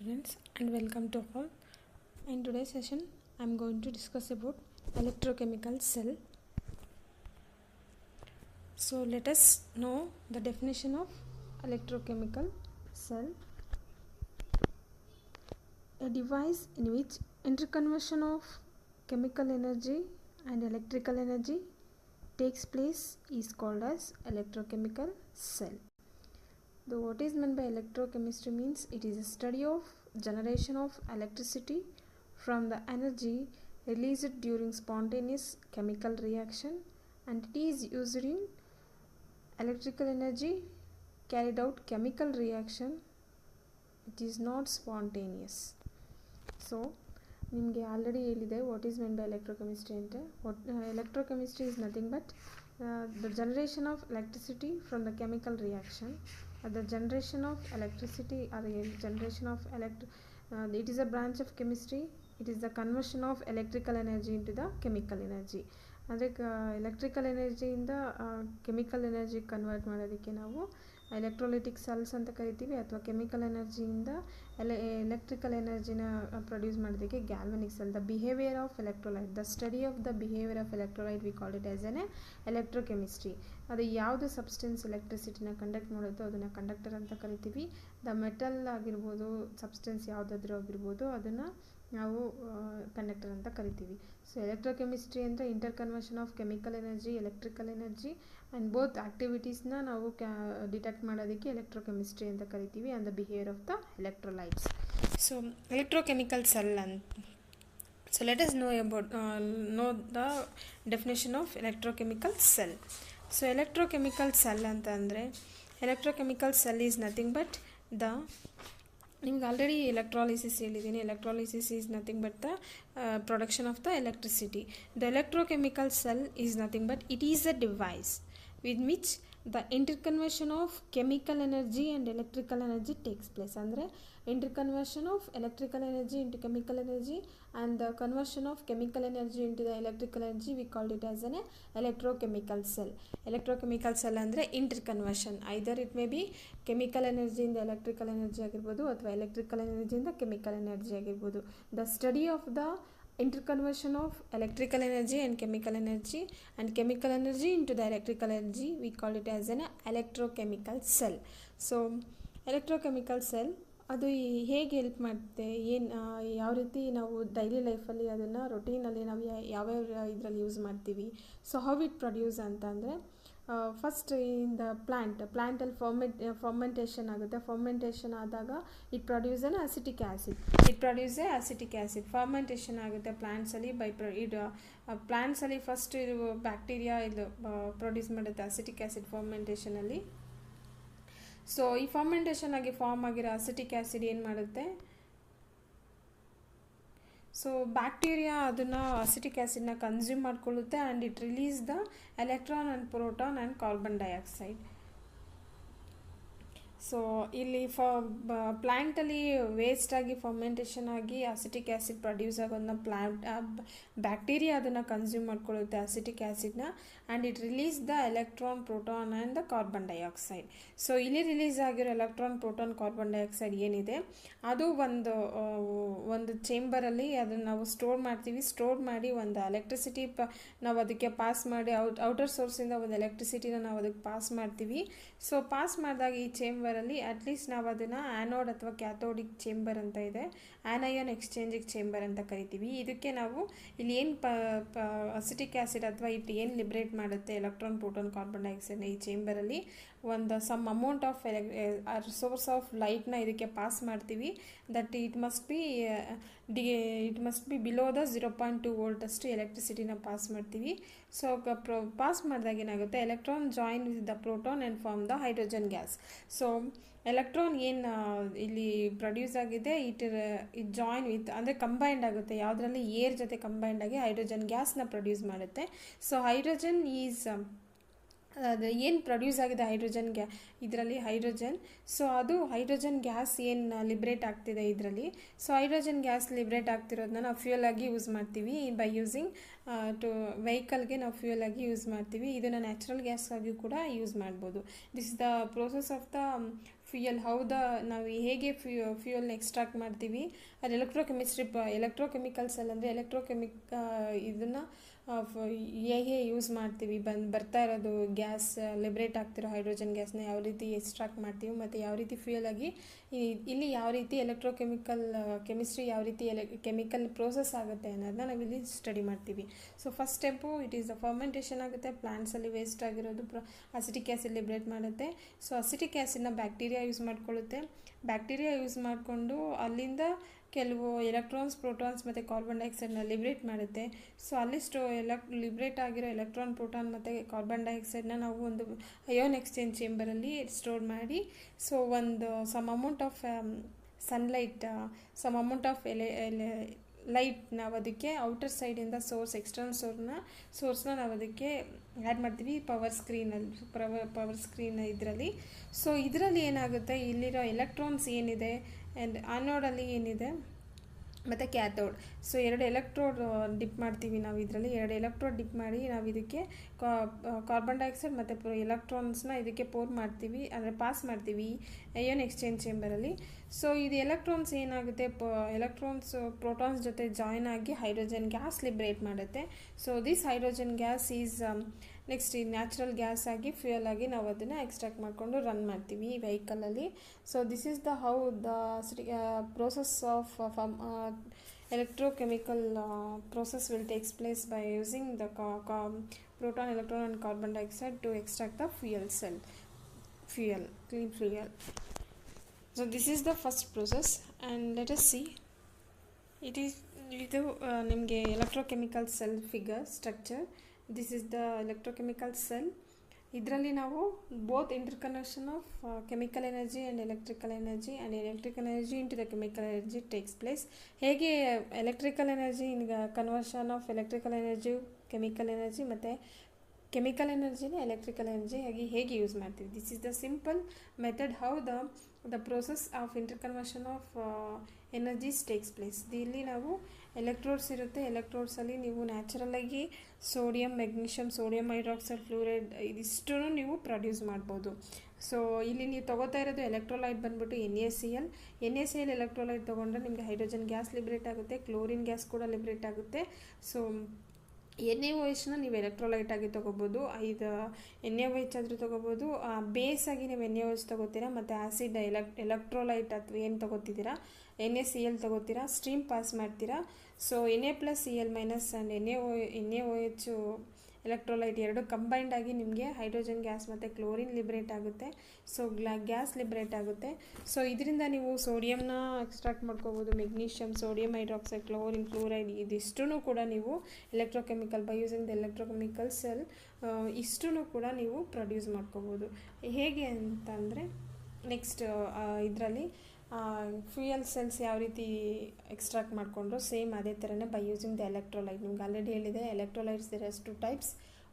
students and welcome to all. In today's session I am going to discuss about electrochemical cell. So let us know the definition of electrochemical cell. A device in which interconversion of chemical energy and electrical energy takes place is called as electrochemical cell. What is meant by electrochemistry means it is a study of generation of electricity from the energy released during spontaneous chemical reaction, and it is used in electrical energy carried out chemical reaction. It is not spontaneous. So ನಿಮಗೆ already ಹೇಳಿದೆ what is meant by electrochemistry ಅಂತ. Electrochemistry is nothing but the generation of electricity from the chemical reaction. The generation of electricity or generation of it is a branch of chemistry. It is the conversion of electrical energy into the chemical energy. ಅಂದರೆ electrical ಎನರ್ಜಿಯಿಂದ chemical energy convert ಮಾಡೋದಕ್ಕೆ ನಾವು electrolytic cells ಅಂತ ಕರಿತೀವಿ, ಅಥವಾ chemical ಎನರ್ಜಿಯಿಂದ electrical ಎನರ್ಜಿನ produce ಮಾಡೋದಕ್ಕೆ galvanic cell. The behaviour of electrolyte, the study of the behaviour of electrolyte we call it as an electrochemistry. ಅದು ಯಾವುದು ಸಬ್ಸ್ಟೆನ್ಸ್ ಎಲೆಕ್ಟ್ರಿಸಿಟಿನ ಕಂಡಕ್ಟ್ ಮಾಡುತ್ತೋ ಅದನ್ನು ಕಂಡಕ್ಟರ್ ಅಂತ ಕರಿತೀವಿ. ದ ಮೆಟಲ್ ಆಗಿರ್ಬೋದು, ಸಬ್ಸ್ಟೆನ್ಸ್ ಯಾವುದಾದ್ರೂ ಆಗಿರ್ಬೋದು, ಅದನ್ನು ನಾವು ಕಂಡಕ್ಟರ್ ಅಂತ ಕರಿತೀವಿ. ಸೊ ಎಲೆಕ್ಟ್ರೋಕೆಮಿಸ್ಟ್ರಿ ಅಂದರೆ interconversion of chemical energy, electrical energy and both ಆಕ್ಟಿವಿಟೀಸ್ನ ನಾವು ಡಿಟೆಕ್ಟ್ ಮಾಡೋದಕ್ಕೆ ಎಲೆಕ್ಟ್ರೋಕೆಮಿಸ್ಟ್ರಿ ಅಂತ ಕರಿತೀವಿ. And the behaviour of the electrolytes. So electrochemical cell ಅಂತ. So let us know the definition of electrochemical cell. So electrochemical cell ಅಂತ ಅಂದರೆ electrochemical cell is nothing but ನಿಮ್ಗೆ already electrolysis ಹೇಳಿದ್ದೀನಿ. Electrolysis is nothing but the production of the electricity. The electrochemical cell is nothing but it is a device with which the interconversion of chemical energy and electrical energy takes place. ಅಂದರೆ interconversion of electrical energy into chemical energy and the conversion of chemical energy into the electrical energy, we called it as an electrochemical cell. electrochemical cell ಅಂದರೆ interconversion, either it may be chemical energy ಇಂದ electrical energy ಆಗಿರ್ಬೋದು, ಅಥವಾ electrical energy ಇಂದ chemical energy ಆಗಿರ್ಬೋದು. The study of the interconversion of electrical energy and chemical energy into the electrical energy, we call it as an electrochemical cell. So electrochemical cell ಅದು ಹೇಗೆ help ಮಾಡುತ್ತೆ, ಯಾವ ರೀತಿ ನಾವು ಡೈಲಿ ಲೈಫಲ್ಲಿ ಅದನ್ನು ರೊಟೀನಲ್ಲಿ ನಾವು ಯಾವ್ಯಾವ ಇದರಲ್ಲಿ ಯೂಸ್ ಮಾಡ್ತೀವಿ. ಸೊ ಹೌ ಇಟ್ ಪ್ರೊಡ್ಯೂಸ್ ಅಂತ ಅಂದರೆ ಫಸ್ಟ್ ಇನ್ ದ ಪ್ಲ್ಯಾಂಟಲ್ಲಿ ಫರ್ಮೆಂಟೇಷನ್ ಆಗುತ್ತೆ. ಫರ್ಮೆಂಟೇಷನ್ ಆದಾಗ it produce an acetic acid. Fermentation ಆಗುತ್ತೆ ಪ್ಲ್ಯಾಂಟ್ಸಲ್ಲಿ. ಪ್ಲ್ಯಾಂಟ್ಸಲ್ಲಿ ಫಸ್ಟ್ ಇದು ಬ್ಯಾಕ್ಟೀರಿಯಾ ಇದು ಪ್ರೊಡ್ಯೂಸ್ ಮಾಡುತ್ತೆ ಅಸಿಟಿಕ್ ಆ್ಯಸಿಡ್ ಫರ್ಮೆಂಟೇಷನಲ್ಲಿ. ಸೊ ಈ ಫರ್ಮೆಂಟೇಷನ್ ಆಗಿ ಫಾರ್ಮ್ ಆಗಿರೋ ಅಸಿಟಿಕ್ ಆ್ಯಸಿಡ್ ಏನು ಮಾಡುತ್ತೆ, ಸೊ ಬ್ಯಾಕ್ಟೀರಿಯಾ ಅದನ್ನು ಅಸಿಟಿಕ್ ಆ್ಯಸಿಡ್ನ ಕನ್ಸ್ಯೂಮ್ ಮಾಡ್ಕೊಳ್ಳುತ್ತೆ and it release the electron and proton and carbon dioxide. So ಇಲ್ಲಿ ಪ್ಲ್ಯಾಂಟಲ್ಲಿ ವೇಸ್ಟಾಗಿ ಫರ್ಮೆಂಟೇಷನ್ ಆಗಿ ಅಸಿಟಿಕ್ ಆ್ಯಸಿಡ್ ಪ್ರೊಡ್ಯೂಸ್ ಆಗೋದನ್ನ ಬ್ಯಾಕ್ಟೀರಿಯಾ ಅದನ್ನು ಕನ್ಸ್ಯೂಮ್ ಮಾಡ್ಕೊಳ್ಳುತ್ತೆ ಅಸಿಟಿಕ್ ಆ್ಯಸಿಡ್ನ, and it release the electron, proton and the carbon dioxide. So ಇಲ್ಲಿ ರಿಲೀಸ್ ಆಗಿರೋ ಎಲೆಕ್ಟ್ರಾನ್, ಪ್ರೋಟಾನ್, ಕಾರ್ಬನ್ ಡೈಆಕ್ಸೈಡ್ ಏನಿದೆ ಅದು ಒಂದು ಚೇಂಬರಲ್ಲಿ ಅದನ್ನು ನಾವು ಸ್ಟೋರ್ ಮಾಡಿ ಒಂದು ಎಲೆಕ್ಟ್ರಿಸಿಟಿ ನಾವು ಅದಕ್ಕೆ ಪಾಸ್ ಮಾಡಿ ಔಟರ್ ಸೋರ್ಸಿಂದ ಒಂದು ಎಲೆಕ್ಟ್ರಿಸಿಟಿನ ನಾವು ಅದಕ್ಕೆ ಪಾಸ್ ಮಾಡ್ತೀವಿ. ಸೊ ಪಾಸ್ ಮಾಡಿದಾಗ ಈ ಚೇಂಬರಲ್ಲಿ ಅಟ್ಲೀಸ್ಟ್ ನಾವು ಅದನ್ನು ಆ್ಯನೋಡ್ ಅಥವಾ ಕ್ಯಾಥೋಡಿಕ್ ಚೇಂಬರ್ ಅಂತ ಇದೆ, ಆ್ಯನಯನ್ ಎಕ್ಸ್ಚೇಂಜಿಂಗ್ ಚೇಂಬರ್ ಅಂತ ಕರಿತೀವಿ. ಇದಕ್ಕೆ ನಾವು ಇಲ್ಲಿ ಏನು ಅಸಿಟಿಕ್ ಆ್ಯಸಿಡ್ ಅಥವಾ ಇಟ್ ಏನು ಲಿಬ್ರೇಟ್ ಮಾಡುತ್ತೆ ಎಲೆಕ್ಟ್ರಾನ್, ಪ್ರೋಟಾನ್, ಕಾರ್ಬನ್ ಡೈಆಕ್ಸೈಡ್ನ ಈ ಚೇಂಬರಲ್ಲಿ ಒಂದು some amount of source of ಲೈಟ್ನ ಇದಕ್ಕೆ ಪಾಸ್ ಮಾಡ್ತೀವಿ. That it must be below the 0.2 volt ಅಷ್ಟು ಎಲೆಕ್ಟ್ರಿಸಿಟಿನ ಪಾಸ್ ಮಾಡ್ತೀವಿ. ಸೊ ಪಾಸ್ ಮಾಡಿದಾಗ ಏನಾಗುತ್ತೆ, electron join with the proton and form the hydrogen gas. So electron ಏನು ಇಲ್ಲಿ ಪ್ರೊಡ್ಯೂಸ್ ಆಗಿದೆ ಇಟ್ ಜಾಯಿನ್ ವಿತ್ ಅಂದರೆ ಕಂಬೈಂಡ್ ಆಗುತ್ತೆ, ಯಾವುದರಲ್ಲಿ ಏರ್ ಜೊತೆ ಕಂಬೈಂಡ್ ಆಗಿ ಹೈಡ್ರೋಜನ್ ಗ್ಯಾಸ್ನ ಪ್ರೊಡ್ಯೂಸ್ ಮಾಡುತ್ತೆ. ಸೊ ಹೈಡ್ರೋಜನ್ ಈಸ್ ಅದು ಏನು ಪ್ರೊಡ್ಯೂಸ್ ಆಗಿದೆ ಇದರಲ್ಲಿ ಹೈಡ್ರೋಜನ್. ಸೊ ಅದು ಹೈಡ್ರೋಜನ್ ಗ್ಯಾಸ್ ಏನು ಲಿಬ್ರೇಟ್ ಆಗ್ತಿದೆ ಇದರಲ್ಲಿ. ಸೊ ಹೈಡ್ರೋಜನ್ ಗ್ಯಾಸ್ ಲಿಬ್ರೇಟ್ ಆಗ್ತಿರೋದನ್ನ ನಾವು ಫ್ಯೂಯಲ್ ಆಗಿ ಯೂಸ್ ಮಾಡ್ತೀವಿ. ಬೈ ಯೂಸಿಂಗ್ ವೆಹಿಕಲ್ಗೆ ನಾವು ಫ್ಯೂಯಲ್ ಆಗಿ ಯೂಸ್ ಮಾಡ್ತೀವಿ. ಇದನ್ನು ನ್ಯಾಚುರಲ್ ಗ್ಯಾಸ್ ಆಗಿ ಕೂಡ ಯೂಸ್ ಮಾಡ್ಬೋದು. This is the process of the fuel ಹೌದಾ ನಾವು ಹೇಗೆ ಫ್ಯೂಯಲ್ನ ಎಕ್ಸ್ಟ್ರಾಕ್ಟ್ ಮಾಡ್ತೀವಿ, ಅದು ಎಲೆಕ್ಟ್ರೋಕೆಮಿಕಲ್ಸಲ್ಲಿ ಅಂದರೆ ಇದನ್ನು ಹೇಗೆ ಯೂಸ್ ಮಾಡ್ತೀವಿ, ಬರ್ತಾ ಇರೋದು ಗ್ಯಾಸ್ ಲಿಬ್ರೇಟ್ ಆಗ್ತಿರೋ ಹೈಡ್ರೋಜನ್ ಗ್ಯಾಸ್ನ ಯಾವ ರೀತಿ ಎಕ್ಸ್ಟ್ರಾಕ್ಟ್ ಮಾಡ್ತೀವಿ ಮತ್ತು ಯಾವ ರೀತಿ ಫ್ಯೂಯಲ್ ಆಗಿ ಇಲ್ಲಿ ಯಾವ ರೀತಿ ಕೆಮಿಸ್ಟ್ರಿ ಯಾವ ರೀತಿ ಕೆಮಿಕಲ್ ಪ್ರೋಸೆಸ್ ಆಗುತ್ತೆ ಅನ್ನೋದನ್ನ ನಾವಿಲ್ಲಿ ಸ್ಟಡಿ ಮಾಡ್ತೀವಿ. So first step it is the fermentation ಆಗುತ್ತೆ. ಪ್ಲಾಂಟ್ಸಲ್ಲಿ ವೇಸ್ಟ್ ಆಗಿರೋದು ಅಸಿಟಿಕ್ ಆ್ಯಸಿಡ್ ಲಿಬ್ರೇಟ್ ಮಾಡುತ್ತೆ. ಸೊ ಅಸಿಟಿಕ್ ಆ್ಯಸಿಡ್ನ ಬ್ಯಾಕ್ಟೀರಿಯಾ ಯೂಸ್ ಮಾಡ್ಕೊಳ್ಳುತ್ತೆ. ಬ್ಯಾಕ್ಟೀರಿಯಾ ಯೂಸ್ ಮಾಡಿಕೊಂಡು ಅಲ್ಲಿಂದ ಕೆಲವು ಎಲೆಕ್ಟ್ರಾನ್ಸ್, ಪ್ರೋಟಾನ್ಸ್ ಮತ್ತು ಕಾರ್ಬನ್ ಡೈಆಕ್ಸೈಡ್ನ ಲಿಬ್ರೇಟ್ ಮಾಡುತ್ತೆ. ಸೊ ಅಲ್ಲಿ ಲಿಬ್ರೇಟ್ ಆಗಿರೋ ಎಲೆಕ್ಟ್ರಾನ್, ಪ್ರೋಟಾನ್ ಮತ್ತು ಕಾರ್ಬನ್ ಡೈಆಕ್ಸೈಡ್ನ ನಾವು ಒಂದು ಅಯೋನ್ ಎಕ್ಸ್ಚೇಂಜ್ ಚೇಂಬರಲ್ಲಿ ಸ್ಟೋರ್ ಮಾಡಿ, ಸೊ ಒಂದು some amount of sunlight, some amount of light ನಾವು ಅದಕ್ಕೆ ಔಟರ್ ಸೈಡಿಂದ ಎಕ್ಸ್ಟರ್ನಲ್ ಸೋರ್ಸ್ನ ನಾವು ಅದಕ್ಕೆ ಆ್ಯಡ್ ಮಾಡ್ತೀವಿ ಪವರ್ ಸ್ಕ್ರೀನ್ ಇದರಲ್ಲಿ. ಸೊ ಇದರಲ್ಲಿ ಏನಾಗುತ್ತೆ, ಇಲ್ಲಿರೋ ಎಲೆಕ್ಟ್ರಾನ್ಸ್ ಏನಿದೆ ಆ್ಯಂಡ್ ಆನೋಡಲ್ಲಿ ಏನಿದೆ ಮತ್ತು ಕ್ಯಾಥೋಡ್, ಸೊ 2 ಎಲೆಕ್ಟ್ರೋಡ್ ಡಿಪ್ ಮಾಡ್ತೀವಿ ನಾವು ಇದರಲ್ಲಿ. 2 ಎಲೆಕ್ಟ್ರೋಡ್ ಡಿಪ್ ಮಾಡಿ ನಾವು ಇದಕ್ಕೆ ಕಾರ್ಬನ್ ಡೈಆಕ್ಸೈಡ್ ಮತ್ತು ಎಲೆಕ್ಟ್ರಾನ್ಸ್ನ ಇದಕ್ಕೆ ಪಾಸ್ ಮಾಡ್ತೀವಿ ಅಯೋನ್ ಎಕ್ಸ್ಚೇಂಜ್ ಚೇಂಬರಲ್ಲಿ. ಸೊ ಇದು ಎಲೆಕ್ಟ್ರಾನ್ಸ್ ಏನಾಗುತ್ತೆ, ಪ್ರೋಟಾನ್ಸ್ ಜೊತೆ ಜಾಯ್ನ್ ಆಗಿ ಹೈಡ್ರೋಜನ್ ಗ್ಯಾಸ್ ಲಿಬ್ರೇಟ್ ಮಾಡುತ್ತೆ. So this hydrogen gas is next ಈ ನ್ಯಾಚುರಲ್ ಗ್ಯಾಸ್ ಆಗಿ ಫ್ಯೂಯಲ್ ಆಗಿ ನಾವು ಅದನ್ನು ಎಕ್ಸ್ಟ್ರಾಕ್ಟ್ ಮಾಡಿಕೊಂಡು ರನ್ ಮಾಡ್ತೀವಿ ಈ ವೆಹಿಕಲಲ್ಲಿ. So this is how the process of electrochemical process will takes place by using the proton, electron and carbon dioxide to extract the clean fuel. So this is the first process, and let us see. ಇದು ನಿಮಗೆ electrochemical cell figure structure. This is the electrochemical cell. ಇದರಲ್ಲಿ ನಾವು both interconnection of chemical energy and electrical energy and electrical energy into the chemical energy takes place. ಹೇಗೆ electrical energy conversion of electrical energy chemical energy ಮತ್ತು chemical ಎನರ್ಜಿನ electrical energy ಹೇಗೆ use ಮಾಡ್ತೀವಿ. This is the simple method how the process of interconversion of energies takes place. ಇಲ್ಲಿ ನಾವು electrodes ಇರುತ್ತೆ. ಎಲೆಕ್ಟ್ರೋಡ್ಸಲ್ಲಿ ನೀವು ನ್ಯಾಚುರಲಾಗಿ sodium, magnesium, sodium hydroxide, fluoride ಇದಿಷ್ಟು ನೀವು ಪ್ರೊಡ್ಯೂಸ್ ಮಾಡ್ಬೋದು. ಸೊ ಇಲ್ಲಿ ನೀವು ತೊಗೋತಾ ಇರೋದು ಎಲೆಕ್ಟ್ರೋಲೈಟ್ ಬಂದ್ಬಿಟ್ಟು NaCl ಎಲೆಕ್ಟ್ರೋಲೈಟ್ ತೊಗೊಂಡ್ರೆ ನಿಮಗೆ ಹೈಡ್ರೋಜನ್ ಗ್ಯಾಸ್ ಲಿಬ್ರೇಟ್ ಆಗುತ್ತೆ, ಕ್ಲೋರಿನ್ ಗ್ಯಾಸ್ ಕೂಡ ಲಿಬ್ರೇಟ್ ಆಗುತ್ತೆ. ಸೊ NaOHನ ನೀವು ಎಲೆಕ್ಟ್ರೋಲೈಟ್ ಆಗಿ ತೊಗೋಬೋದು, ಇದು NaOH ಆದರೂ ತೊಗೋಬೋದು. ಬೇಸಾಗಿ ನೀವು NaOH ತೊಗೋತೀರಾ ಮತ್ತು ಆ್ಯಸಿಡ್ ಎಲೆಕ್ಟ್ರೋಲೈಟ್ ಅಥವಾ ಏನು ತೊಗೋತಿದ್ದೀರಾ NaCl ತೊಗೋತೀರಾ, ಸ್ಟ್ರೀಮ್ ಪಾಸ್ ಮಾಡ್ತೀರಾ. So Na+Cl- and NaOH electrolyte 2 combined ಆಗಿ ನಿಮಗೆ ಹೈಡ್ರೋಜನ್ ಗ್ಯಾಸ್ ಮತ್ತು ಕ್ಲೋರಿನ್ ಲಿಬ್ರೇಟ್ ಆಗುತ್ತೆ. ಸೊ ಗ್ಯಾಸ್ ಲಿಬ್ರೇಟ್ ಆಗುತ್ತೆ. ಸೊ ಇದರಿಂದ ನೀವು ಸೋಡಿಯಂನ ಎಕ್ಸ್ಟ್ರಾಕ್ಟ್ ಮಾಡ್ಕೋಬೋದು, magnesium, sodium hydroxide, chlorine, fluoride ಇದಿಷ್ಟೂ ಕೂಡ ನೀವು electrochemical by using the electrochemical cell ಇಷ್ಟೂ ಕೂಡ ನೀವು ಪ್ರೊಡ್ಯೂಸ್ ಮಾಡ್ಕೋಬೋದು. ಹೇಗೆ ಅಂತಂದರೆ ನೆಕ್ಸ್ಟ್ ಇದರಲ್ಲಿ ಫ್ಯೂಯಲ್ ಸೆಲ್ಸ್ ಯಾವ ರೀತಿ ಎಕ್ಸ್ಟ್ರಾಕ್ಟ್ ಮಾಡಿಕೊಂಡ್ರು ಸೇಮ್ ಅದೇ ಥರನೇ ಬೈ ಯೂಸಿಂಗ್ ದ ಎಲೆಕ್ಟ್ರೋಲೈಟ್. ನಿಮ್ಗೆ ಆಲ್ರೆಡಿ ಹೇಳಿದೆ ಎಲೆಕ್ಟ್ರೋಲೈಟ್ಸ್ ದೇರ್ ಆರ್ 2 ಟೈಪ್ಸ್,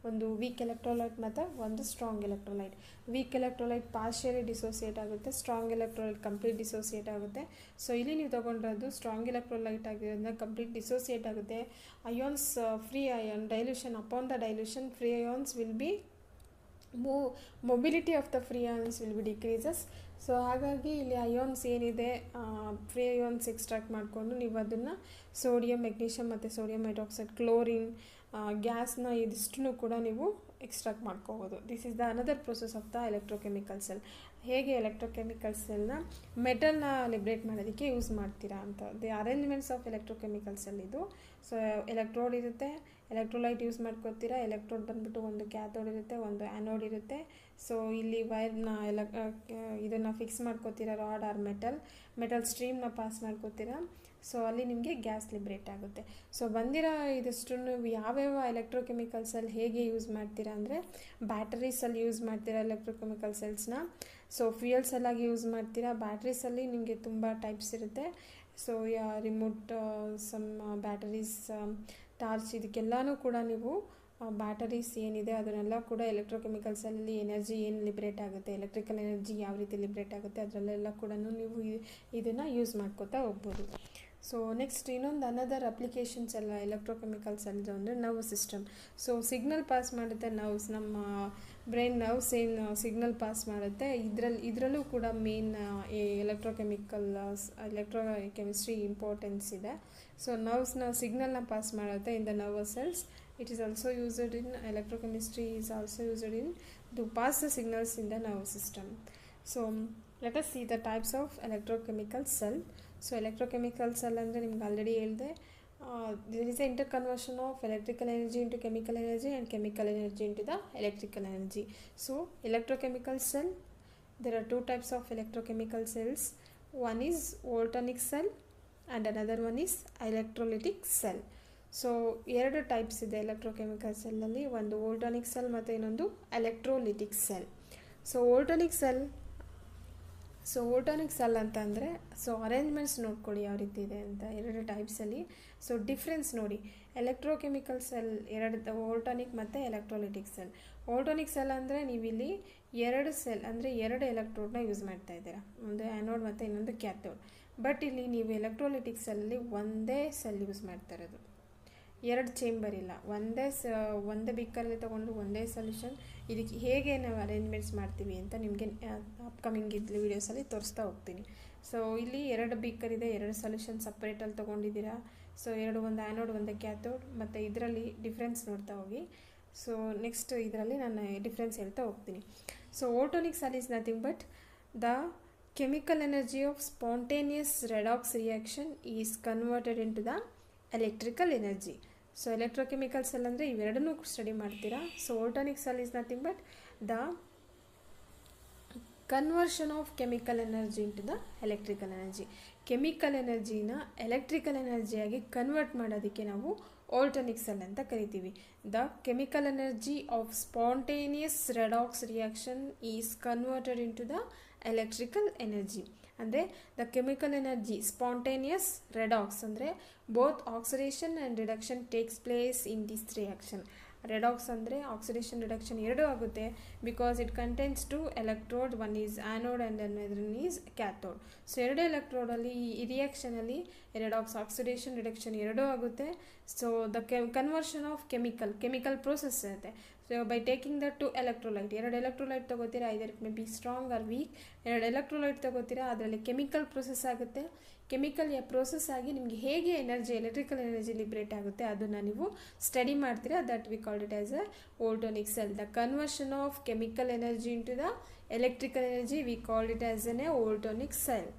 ಒಂದು ವೀಕ್ ಎಲೆಕ್ಟ್ರೋಲೈಟ್ ಮತ್ತು ಒಂದು strong electrolyte. Weak electrolyte partially dissociate ಆಗುತ್ತೆ, ಸ್ಟ್ರಾಂಗ್ ಎಲೆಕ್ಟ್ರೋಲೈಟ್ ಕಂಪ್ಲೀಟ್ ಡಿಸೋಸಿಯೇಟ್ ಆಗುತ್ತೆ. ಸೊ ಇಲ್ಲಿ ನೀವು ತೊಗೊಂಡಿರೋದು ಸ್ಟ್ರಾಂಗ್ ಎಲೆಕ್ಟ್ರೋಲೈಟ್ ಆಗಿರೋದ್ರಿಂದ ಕಂಪ್ಲೀಟ್ ಡಿಸೋಸಿಯೇಟ್ ಆಗುತ್ತೆ. Ions free ion dilution upon the dilution free ions will be mobility of the free ions will be decreases. So ಹಾಗಾಗಿ ಇಲ್ಲಿ ions ಏನಿದೆ ಫ್ರೀ ಅಯಾನ್ಸ್ ಎಕ್ಸ್ಟ್ರಾಕ್ಟ್ ಮಾಡಿಕೊಂಡು ನೀವು ಅದನ್ನು ಸೋಡಿಯಂ, ಮೆಗ್ನೀಷಿಯಮ್ ಮತ್ತು ಸೋಡಿಯಂ ಹೈಡ್ರಾಕ್ಸೈಡ್, ಕ್ಲೋರಿನ್ ಗ್ಯಾಸ್ನ ಇದಿಷ್ಟನ್ನು ಕೂಡ ನೀವು ಎಕ್ಸ್ಟ್ರಾಕ್ಟ್ ಮಾಡ್ಕೋಬೋದು. This is the another process of the electrochemical cell. ಹೇಗೆ ಎಲೆಕ್ಟ್ರೋಕೆಮಿಕಲ್ ಸೆಲ್ನ ಮೆಟಲ್ನ ಲಿಬ್ರೇಟ್ ಮಾಡೋದಕ್ಕೆ ಯೂಸ್ ಮಾಡ್ತೀರಾ ಅಂತ. The arrangements of electrochemical cell ಇದು. ಸೊ ಎಲೆಕ್ಟ್ರೋಡ್ ಇರುತ್ತೆ, ಎಲೆಕ್ಟ್ರೋಲೈಟ್ ಯೂಸ್ ಮಾಡ್ಕೋತೀರಾ. ಎಲೆಕ್ಟ್ರೋಡ್ ಬಂದುಬಿಟ್ಟು ಒಂದು ಕ್ಯಾಥೋಡ್ ಇರುತ್ತೆ, ಒಂದು ಆ್ಯನೋಡ್ ಇರುತ್ತೆ. ಸೊ ಇಲ್ಲಿ ವೈರ್ನ ಇದನ್ನು ಫಿಕ್ಸ್ ಮಾಡ್ಕೋತೀರಾ, ರಾಡ್ ಆರ್ ಮೆಟಲ್ ಸ್ಟ್ರೀಮ್ನ ಪಾಸ್ ಮಾಡ್ಕೋತೀರಾ. ಸೊ ಅಲ್ಲಿ ನಿಮಗೆ ಗ್ಯಾಸ್ ಲಿಬ್ರೇಟ್ ಆಗುತ್ತೆ. ಸೊ ಬಂದಿರೋ ಇದಿಷ್ಟು ಯಾವ್ಯಾವ ಎಲೆಕ್ಟ್ರೋಕೆಮಿಕಲ್ ಸೆಲ್ ಹೇಗೆ ಯೂಸ್ ಮಾಡ್ತೀರಾ ಅಂದರೆ ಬ್ಯಾಟರೀಸಲ್ಲಿ ಯೂಸ್ ಮಾಡ್ತೀರಾ ಎಲೆಕ್ಟ್ರೋಕೆಮಿಕಲ್ ಸೆಲ್ಸ್ನ. ಸೊ ಫ್ಯೂಯಲ್ ಸೆಲ್ಲಾಗಿ ಯೂಸ್ ಮಾಡ್ತೀರಾ. ಬ್ಯಾಟ್ರೀಸಲ್ಲಿ ನಿಮಗೆ ತುಂಬ ಟೈಪ್ಸ್ ಇರುತ್ತೆ. ಸೊ ರಿಮೋಟ್ ಬ್ಯಾಟರೀಸ್, ಟಾರ್ಚ್ ಇದಕ್ಕೆಲ್ಲನೂ ಕೂಡ ನೀವು ಬ್ಯಾಟರೀಸ್ ಏನಿದೆ ಅದನ್ನೆಲ್ಲ ಕೂಡ ಎಲೆಕ್ಟ್ರೋಕೆಮಿಕಲ್ಸಲ್ಲಿ ಎನರ್ಜಿ ಏನು ಲಿಬ್ರೇಟ್ ಆಗುತ್ತೆ, ಎಲೆಕ್ಟ್ರಿಕಲ್ ಎನರ್ಜಿ ಯಾವ ರೀತಿ ಲಿಬ್ರೇಟ್ ಆಗುತ್ತೆ ಅದರಲ್ಲೆಲ್ಲ ಕೂಡ ನೀವು ಇದನ್ನು ಯೂಸ್ ಮಾಡ್ಕೋತಾ ಹೋಗ್ಬೋದು. ಸೊ ನೆಕ್ಸ್ಟ್ ಇನ್ನೊಂದು ಅನದರ್ ಅಪ್ಲಿಕೇಶನ್ಸ್ ಎಲ್ಲ ಎಲೆಕ್ಟ್ರೋಕೆಮಿಕಲ್ಸ್ ಎಲ್ಲ ಅಂದರೆ nervous system. So signal pass ಮಾಡುತ್ತೆ ನರ್ವ್ಸ್, ನಮ್ಮ ಬ್ರೈನ್ ನರ್ವ್ಸ್ ಏನು ಸಿಗ್ನಲ್ ಪಾಸ್ ಮಾಡುತ್ತೆ, ಇದರಲ್ಲೂ ಕೂಡ ಮೇನ್ ಎಲೆಕ್ಟ್ರೋಕೆಮಿಸ್ಟ್ರಿ ಇಂಪಾರ್ಟೆನ್ಸ್ ಇದೆ. ಸೊ ನರ್ವ್ಸ್ನ ಸಿಗ್ನಲ್ನ ಪಾಸ್ ಮಾಡುತ್ತೆ in the nervous cells. It is also used in electrochemistry is also used in to pass the signals in the nervous system. So let us see the types of electrochemical cell. So electrochemical cell ಅಂದರೆ ನಿಮ್ಗೆ already ಹೇಳಿದೆ, there is a interconversion of electrical energy into chemical energy and chemical energy into the electrical energy. So electrochemical cell, there are two types of electrochemical cells. One is voltaic cell and another one is electrolytic cell. So ಎರಡು types ಇದೆ electrochemical ಸೆಲ್ಲಲ್ಲಿ, ಒಂದು ವೋಲ್ಟಾನಿಕ್ cell ಮತ್ತು ಇನ್ನೊಂದು electrolytic cell. So voltaic cell ಅಂತ ಅಂದರೆ arrangements ನೋಡ್ಕೊಳ್ಳಿ ಯಾವ ರೀತಿ ಇದೆ ಅಂತ ಎರಡು ಟೈಪ್ಸಲ್ಲಿ. ಸೊ ಡಿಫ್ರೆನ್ಸ್ ನೋಡಿ, ಎಲೆಕ್ಟ್ರೋಕೆಮಿಕಲ್ ಸೆಲ್ ಎರಡು ವೋಲ್ಟಾನಿಕ್ ಮತ್ತು ಎಲೆಕ್ಟ್ರೋಲಿಟಿಕ್ ಸೆಲ್. ವೋಲ್ಟಾನಿಕ್ ಸೆಲ್ ಅಂದರೆ ನೀವಿಲ್ಲಿ ಎರಡು ಸೆಲ್ ಅಂದರೆ ಎರಡು ಎಲೆಕ್ಟ್ರೋಡ್ನ ಯೂಸ್ ಮಾಡ್ತಾ ಇದ್ದೀರಾ, ಒಂದು ಆ್ಯನೋಡ್ ಮತ್ತು ಇನ್ನೊಂದು ಕ್ಯಾಥೋಡ್. ಬಟ್ ಇಲ್ಲಿ ನೀವು ಎಲೆಕ್ಟ್ರೋಲಿಟಿಕ್ ಸೆಲ್ಲಲ್ಲಿ ಒಂದೇ ಸೆಲ್ ಯೂಸ್ ಮಾಡ್ತಾ ಇರೋದು, ಎರಡು ಚೇಂಬರ್ ಇಲ್ಲ, ಒಂದೇ ಬಿಕ್ಕರಲ್ಲಿ ತೊಗೊಂಡು ಒಂದೇ ಸೊಲ್ಯೂಷನ್. ಇದಕ್ಕೆ ಹೇಗೆ ನಾವು ಅರೇಂಜ್ಮೆಂಟ್ಸ್ ಮಾಡ್ತೀವಿ ಅಂತ ನಿಮಗೆ ಅಪ್ಕಮಿಂಗ್ ವೀಡಿಯೋಸಲ್ಲಿ ತೋರಿಸ್ತಾ ಹೋಗ್ತೀನಿ. ಸೊ ಇಲ್ಲಿ ಎರಡು ಬಿಕ್ಕರ್ ಇದೆ, ಎರಡು ಸೊಲ್ಯೂಷನ್ ಸಪ್ರೇಟಲ್ಲಿ ತೊಗೊಂಡಿದ್ದೀರಾ. ಸೊ ಒಂದು ಆ್ಯನೋಡ್ ಒಂದು ಕ್ಯಾಥೋಡ್, ಮತ್ತು ಇದರಲ್ಲಿ ಡಿಫ್ರೆನ್ಸ್ ನೋಡ್ತಾ ಹೋಗಿ. ಸೊ ನೆಕ್ಸ್ಟ್ ಇದರಲ್ಲಿ ನಾನು ಡಿಫ್ರೆನ್ಸ್ ಹೇಳ್ತಾ ಹೋಗ್ತೀನಿ. So voltaic cell is nothing but the chemical energy of spontaneous redox reaction is converted in to the electrical energy. So electrochemical cell ಅಂದರೆ ಇವೆರಡನ್ನೂ ಸ್ಟಡಿ ಮಾಡ್ತೀರಾ. So voltaic cell is nothing but the conversion of chemical energy into the electrical energy. Chemical ಎನರ್ಜಿನ electrical ಎನರ್ಜಿಯಾಗಿ convert ಮಾಡೋದಕ್ಕೆ ನಾವು voltaic cell ಅಂತ ಕರಿತೀವಿ. The chemical energy of spontaneous redox reaction is converted into the electrical energy. ಅಂದರೆ the chemical energy spontaneous redox ಅಂದರೆ both oxidation and reduction takes place in this reaction. Redox ಅಂದರೆ oxidation reduction ಎರಡೂ ಆಗುತ್ತೆ, because it contains two electrode, one is anode and another is cathode. So ಎರಡು ಎಲೆಕ್ಟ್ರೋಡಲ್ಲಿ ಈ ರಿಯಾಕ್ಷನಲ್ಲಿ redox oxidation reduction ಎರಡೂ ಆಗುತ್ತೆ. So the conversion of chemical process ಇರುತ್ತೆ. So by taking the two electrolyte, ಎರಡು ಎಲೆಕ್ಟ್ರೋಲೈಟ್ ತೊಗೋತೀರಾ, either it may be strong or weak. ಎರಡು ಎಲೆಕ್ಟ್ರೋಲೈಟ್ ತೊಗೋತೀರಾ, ಅದರಲ್ಲಿ ಕೆಮಿಕಲ್ ಪ್ರೋಸೆಸ್ ಆಗುತ್ತೆ. ಕೆಮಿಕಲ್ ಪ್ರೋಸೆಸ್ ಆಗಿ ನಿಮಗೆ ಹೇಗೆ ಎಲೆಕ್ಟ್ರಿಕಲ್ ಎನರ್ಜಿ ಲಿಬ್ರೇಟ್ ಆಗುತ್ತೆ ಅದನ್ನು ನೀವು ಸ್ಟಡಿ ಮಾಡ್ತೀರಾ. That we called it as a voltaic cell. The conversion of chemical energy into the electrical energy we called it as an a voltaic cell.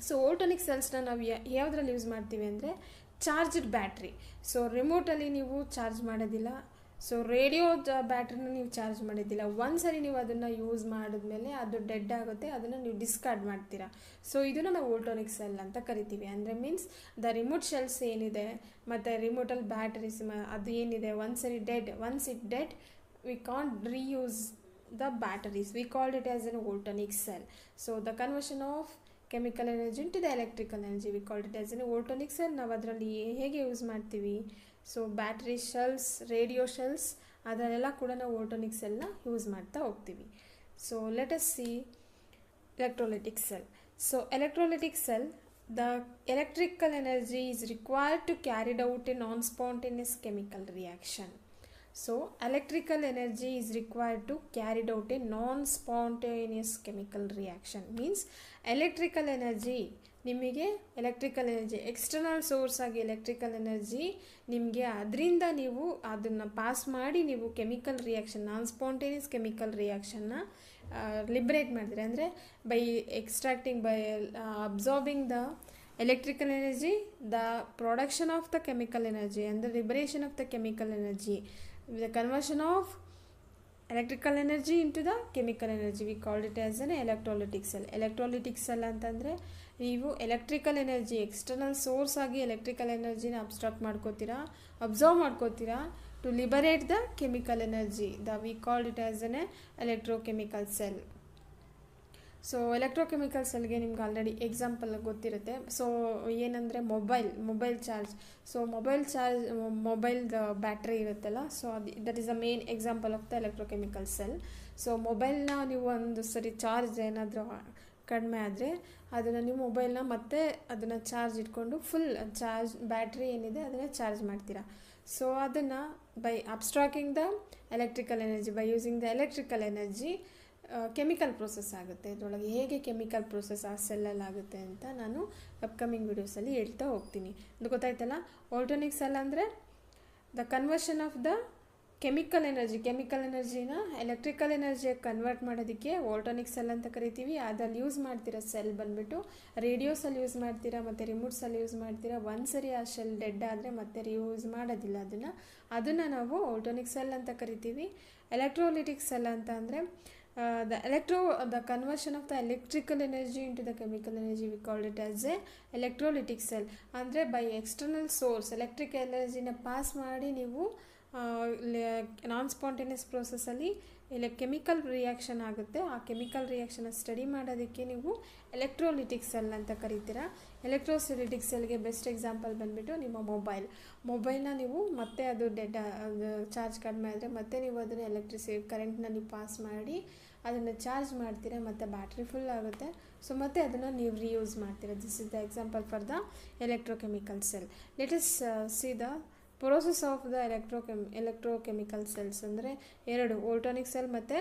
So voltaic ಸೆಲ್ಸ್ನ ನಾವು ಯಾವುದ್ರಲ್ಲಿ use ಮಾಡ್ತೀವಿ ಅಂದರೆ charged battery. So ರಿಮೋಟಲ್ಲಿ ನೀವು charge ಮಾಡೋದಿಲ್ಲ, so radio ಬ್ಯಾಟ್ರಿನ ನೀವು charge ಮಾಡೋದಿಲ್ಲ. ಒಂದ್ಸರಿ ನೀವು ಅದನ್ನು ಯೂಸ್ ಮಾಡಿದ್ಮೇಲೆ ಅದು ಡೆಡ್ ಆಗುತ್ತೆ, ಅದನ್ನು ನೀವು ಡಿಸ್ಕಾರ್ಡ್ ಮಾಡ್ತೀರಾ. ಸೊ ಇದನ್ನು ನಾವು ವೋಲ್ಟಾನಿಕ್ ಸೆಲ್ ಅಂತ ಕರಿತೀವಿ. ಅಂದರೆ ಮೀನ್ಸ್ ದ ರಿಮೋಟ್ ಶೆಲ್ಸ್ ಏನಿದೆ ಮತ್ತು ರಿಮೋಟಲ್ಲಿ ಬ್ಯಾಟರೀಸ್ ಅದು ಏನಿದೆ, once it dead we can't reuse the batteries. We called it as an voltaic cell. So the conversion of chemical energy into the electrical energy we called it as an voltaic cell. ನಾವು ಅದರಲ್ಲಿ ಹೇಗೆ use ಮಾಡ್ತೀವಿ, so battery cells, radio cells, ಅದರಲ್ಲೆಲ್ಲ ಕೂಡ ನಾವು voltaic ಸೆಲ್ನ use ಮಾಡ್ತಾ ಹೋಗ್ತೀವಿ. So let us see electrolytic cell. So electrolytic cell, the electrical energy is required to carried out A non spontaneous chemical reaction. So electrical energy is required to carried out a non-spontaneous chemical reaction. Means electrical energy ನಿಮಗೆ electrical energy external source ಆಗಿ electrical energy ನಿಮಗೆ ಅದರಿಂದ ನೀವು ಅದನ್ನು pass ಮಾಡಿ ನೀವು chemical reaction, ನಾನ್ spontaneous chemical ರಿಯಾಕ್ಷನ್ನ liberate ಮಾಡಿದ್ರೆ, ಅಂದರೆ by extracting, by absorbing the electrical energy, the production of the chemical energy and the liberation of the chemical energy, the conversion of electrical energy into the chemical energy, we called it as an electrolytic cell. Electrolytic cell ಅಂತಂದರೆ ನೀವು electrical energy external source ಆಗಿ electrical ಎನರ್ಜಿನ observe ಮಾಡ್ಕೋತೀರಾ to liberate the chemical energy. we called it as an electrochemical cell. So electrochemical ಸೆಲ್ಗೆ ನಿಮ್ಗೆ already example ಗೊತ್ತಿರುತ್ತೆ. So ಏನಂದರೆ mobile charge. So ಮೊಬೈಲ್ದ ಬ್ಯಾಟ್ರಿ ಇರುತ್ತಲ್ಲ, so that is the main example of the electrochemical cell. So ಮೊಬೈಲ್ನ ನೀವು ಒಂದು ಸರಿ ಚಾರ್ಜ್ ಏನಾದರೂ ಕಡಿಮೆ ಆದರೆ ಅದನ್ನು ನೀವು ಮೊಬೈಲ್ನ ಮತ್ತೆ ಅದನ್ನು ಚಾರ್ಜ್ ಇಟ್ಕೊಂಡು ಫುಲ್ ಚಾರ್ಜ್ ಬ್ಯಾಟ್ರಿ ಏನಿದೆ ಅದನ್ನು ಚಾರ್ಜ್ ಮಾಡ್ತೀರಾ. ಸೊ ಅದನ್ನು by abstracting the electrical energy, by using the electrical energy chemical process ಆಗುತ್ತೆ. ಇದರೊಳಗೆ ಹೇಗೆ ಕೆಮಿಕಲ್ ಪ್ರೋಸೆಸ್ ಆ ಸೆಲ್ಲಲ್ಲಿ ಆಗುತ್ತೆ ಅಂತ ನಾನು ಅಪ್ಕಮಿಂಗ್ ವಿಡಿಯೋಸಲ್ಲಿ ಹೇಳ್ತಾ ಹೋಗ್ತೀನಿ. ಅದು ಗೊತ್ತಾಯ್ತಲ್ಲ. ವೋಲ್ಟಾನಿಕ್ ಸೆಲ್ ಅಂದರೆ the conversion of the chemical ಎನರ್ಜಿನ ಎಲೆಕ್ಟ್ರಿಕಲ್ ಎನರ್ಜಿಯಾಗಿ ಕನ್ವರ್ಟ್ ಮಾಡೋದಕ್ಕೆ ವೋಲ್ಟಾನಿಕ್ ಸೆಲ್ ಅಂತ ಕರಿತೀವಿ. ಅದಲ್ಲಿ ಯೂಸ್ ಮಾಡ್ತೀರಾ ಸೆಲ್ ಬಂದುಬಿಟ್ಟು ರೇಡಿಯೋಸಲ್ಲಿ ಯೂಸ್ ಮಾಡ್ತೀರಾ ಮತ್ತು ರಿಮೋಟ್ಸಲ್ಲಿ ಯೂಸ್ ಮಾಡ್ತೀರಾ. ಒಂದ್ಸರಿ ಆ ಸೆಲ್ ಡೆಡ್ ಆದರೆ ಮತ್ತೆ ರಿಯೂಸ್ ಮಾಡೋದಿಲ್ಲ ಅದನ್ನು ನಾವು ವೋಲ್ಟಾನಿಕ್ ಸೆಲ್ ಅಂತ ಕರಿತೀವಿ. ಎಲೆಕ್ಟ್ರೋಲಿಟಿಕ್ ಸೆಲ್ ಅಂತ ಅಂದರೆ the conversion of the electrical energy into the chemical energy, we call it as a electrolytic cell. ಅಂದರೆ ಬೈ ಎಕ್ಸ್ಟರ್ನಲ್ ಸೋರ್ಸ್ ಎಲೆಕ್ಟ್ರಿಕ್ ಎನರ್ಜಿನ ಪಾಸ್ ಮಾಡಿ ನೀವು ನಾನ್ ಸ್ಪಾಂಟೇನಿಯಸ್ ಪ್ರೋಸೆಸ್ಸಲ್ಲಿ ಕೆಮಿಕಲ್ ರಿಯಾಕ್ಷನ್ ಆಗುತ್ತೆ. ಆ ಕೆಮಿಕಲ್ ರಿಯಾಕ್ಷನ್ನ ಸ್ಟಡಿ ಮಾಡೋದಕ್ಕೆ ನೀವು ಎಲೆಕ್ಟ್ರೋಲಿಟಿಕ್ ಸೆಲ್ ಅಂತ ಕರಿತೀರಾ. ಎಲೆಕ್ಟ್ರೋಲಿಟಿಕ್ ಸೆಲ್ಗೆ ಬೆಸ್ಟ್ ಎಕ್ಸಾಂಪಲ್ ಬಂದುಬಿಟ್ಟು ನಿಮ್ಮ ಮೊಬೈಲ್ನ ನೀವು ಮತ್ತೆ ಅದು ಚಾರ್ಜ್ ಕಡಿಮೆ ಆದರೆ ಮತ್ತೆ ನೀವು ಅದನ್ನು ಕರೆಂಟ್ನ ನೀವು ಪಾಸ್ ಮಾಡಿ ಅದನ್ನು ಚಾರ್ಜ್ ಮಾಡ್ತೀರಾ, ಮತ್ತು ಬ್ಯಾಟ್ರಿ ಫುಲ್ ಆಗುತ್ತೆ. ಸೊ ಮತ್ತೆ ಅದನ್ನು ನೀವು ರೀಯೂಸ್ ಮಾಡ್ತೀರಾ. This is the example for the electrochemical cell. Let us see the process of the electrochemical cells. ಅಂದರೆ ಎರಡು, ವೋಲ್ಟಾನಿಕ್ ಸೆಲ್ ಮತ್ತು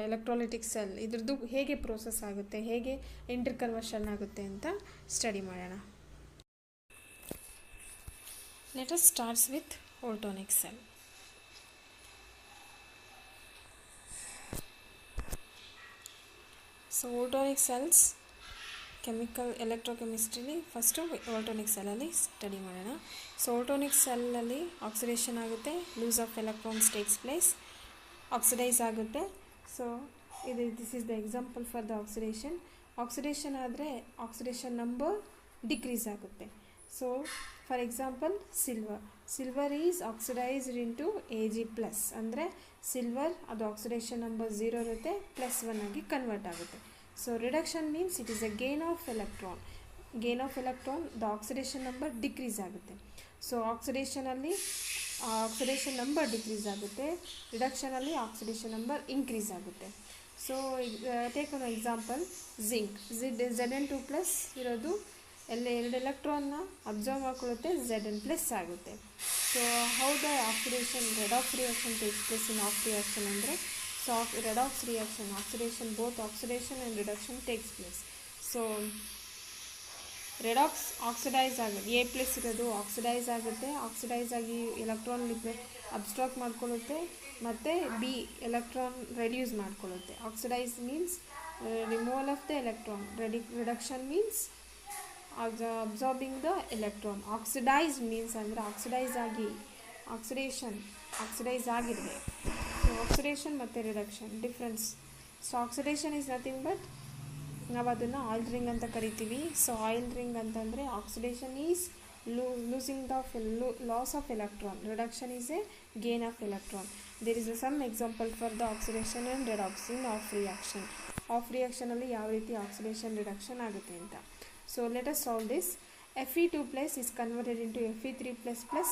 ಎಲೆಕ್ಟ್ರೋಲಿಟಿಕ್ ಸೆಲ್. ಇದ್ರದ್ದು ಹೇಗೆ ಪ್ರೋಸೆಸ್ ಆಗುತ್ತೆ, ಹೇಗೆ ಇಂಟರ್ ಕನ್ವರ್ಷನ್ ಆಗುತ್ತೆ ಅಂತ ಸ್ಟಡಿ ಮಾಡೋಣ. Let us starts with voltaic cell. So voltaic cells ಎಲೆಕ್ಟ್ರೋಕೆಮಿಸ್ಟ್ರಿಲಿ ಫಸ್ಟು ವೋಲ್ಟಾನಿಕ್ ಸೆಲ್ಲಲ್ಲಿ ಸ್ಟಡಿ ಮಾಡೋಣ. ಸೊ ವೋಲ್ಟಾನಿಕ್ ಸೆಲ್ಲಲ್ಲಿ ಆಕ್ಸಿಡೇಷನ್ ಆಗುತ್ತೆ, loss of electrons takes place, oxidise ಆಗುತ್ತೆ. So this is the example for the oxidation ಆದರೆ ಆಕ್ಸಿಡೇಷನ್ ನಂಬರ್ ಡಿಕ್ರೀಸ್ ಆಗುತ್ತೆ. So for example silver is oxidised into Ag+, ಅಂದರೆ silver ಅದು oxidation number 0 ಇರುತ್ತೆ, +1 ಆಗಿ convert ಆಗುತ್ತೆ. So reduction means it is a gain of electron the oxidation number decrease ಆಗುತ್ತೆ. So ಆಕ್ಸಿಡೇಷನಲ್ಲಿ oxidation number decrease ಆಗುತ್ತೆ, ರಿಡಕ್ಷನಲ್ಲಿ oxidation number increase ಆಗುತ್ತೆ. So take an example zinc. Zn2+ ಇರೋದು ಎರಡು ಎಲೆಕ್ಟ್ರಾನ್ನ ಅಬ್ಸರ್ವ್ ಮಾಡ್ಕೊಳ್ಳುತ್ತೆ, Zn+ ಆಗುತ್ತೆ. So how the redox reaction takes place in of reaction ಅಂದರೆ redox reaction, both oxidation and reduction takes place. So redox oxidize ಆಗುತ್ತೆ, A+ ಇರೋದು oxidise ಆಗುತ್ತೆ, oxidise ಆಗಿ electron abstract ಮಾಡ್ಕೊಳ್ಳುತ್ತೆ, ಮತ್ತು B ಎಲೆಕ್ಟ್ರಾನ್ ರೆಡ್ಯೂಸ್ ಮಾಡ್ಕೊಳ್ಳುತ್ತೆ. Oxidise means removal of the electron, reduction means absorbing the electron. Oxidise means ಅಂದರೆ oxidise ಆಗಿರಬೇಕು. So oxidation ಮತ್ತು reduction difference. So oxidation is nothing but ನಾವು ಅದನ್ನು ಆಯಿಲ್ ರಿಂಗ್ ಅಂತ ಕರಿತೀವಿ. ಸೊ ಆಯಿಲ್ ರಿಂಗ್ ಅಂತಂದರೆ oxidation is loss of electron, reduction is a gain of electron. There is some example for the oxidation and redox in of ರಿಯಾಕ್ಷನಲ್ಲಿ ಯಾವ ರೀತಿ oxidation reduction ಆಗುತ್ತೆ ಅಂತ. So let us solve this. Fe2+ is converted into Fe3++.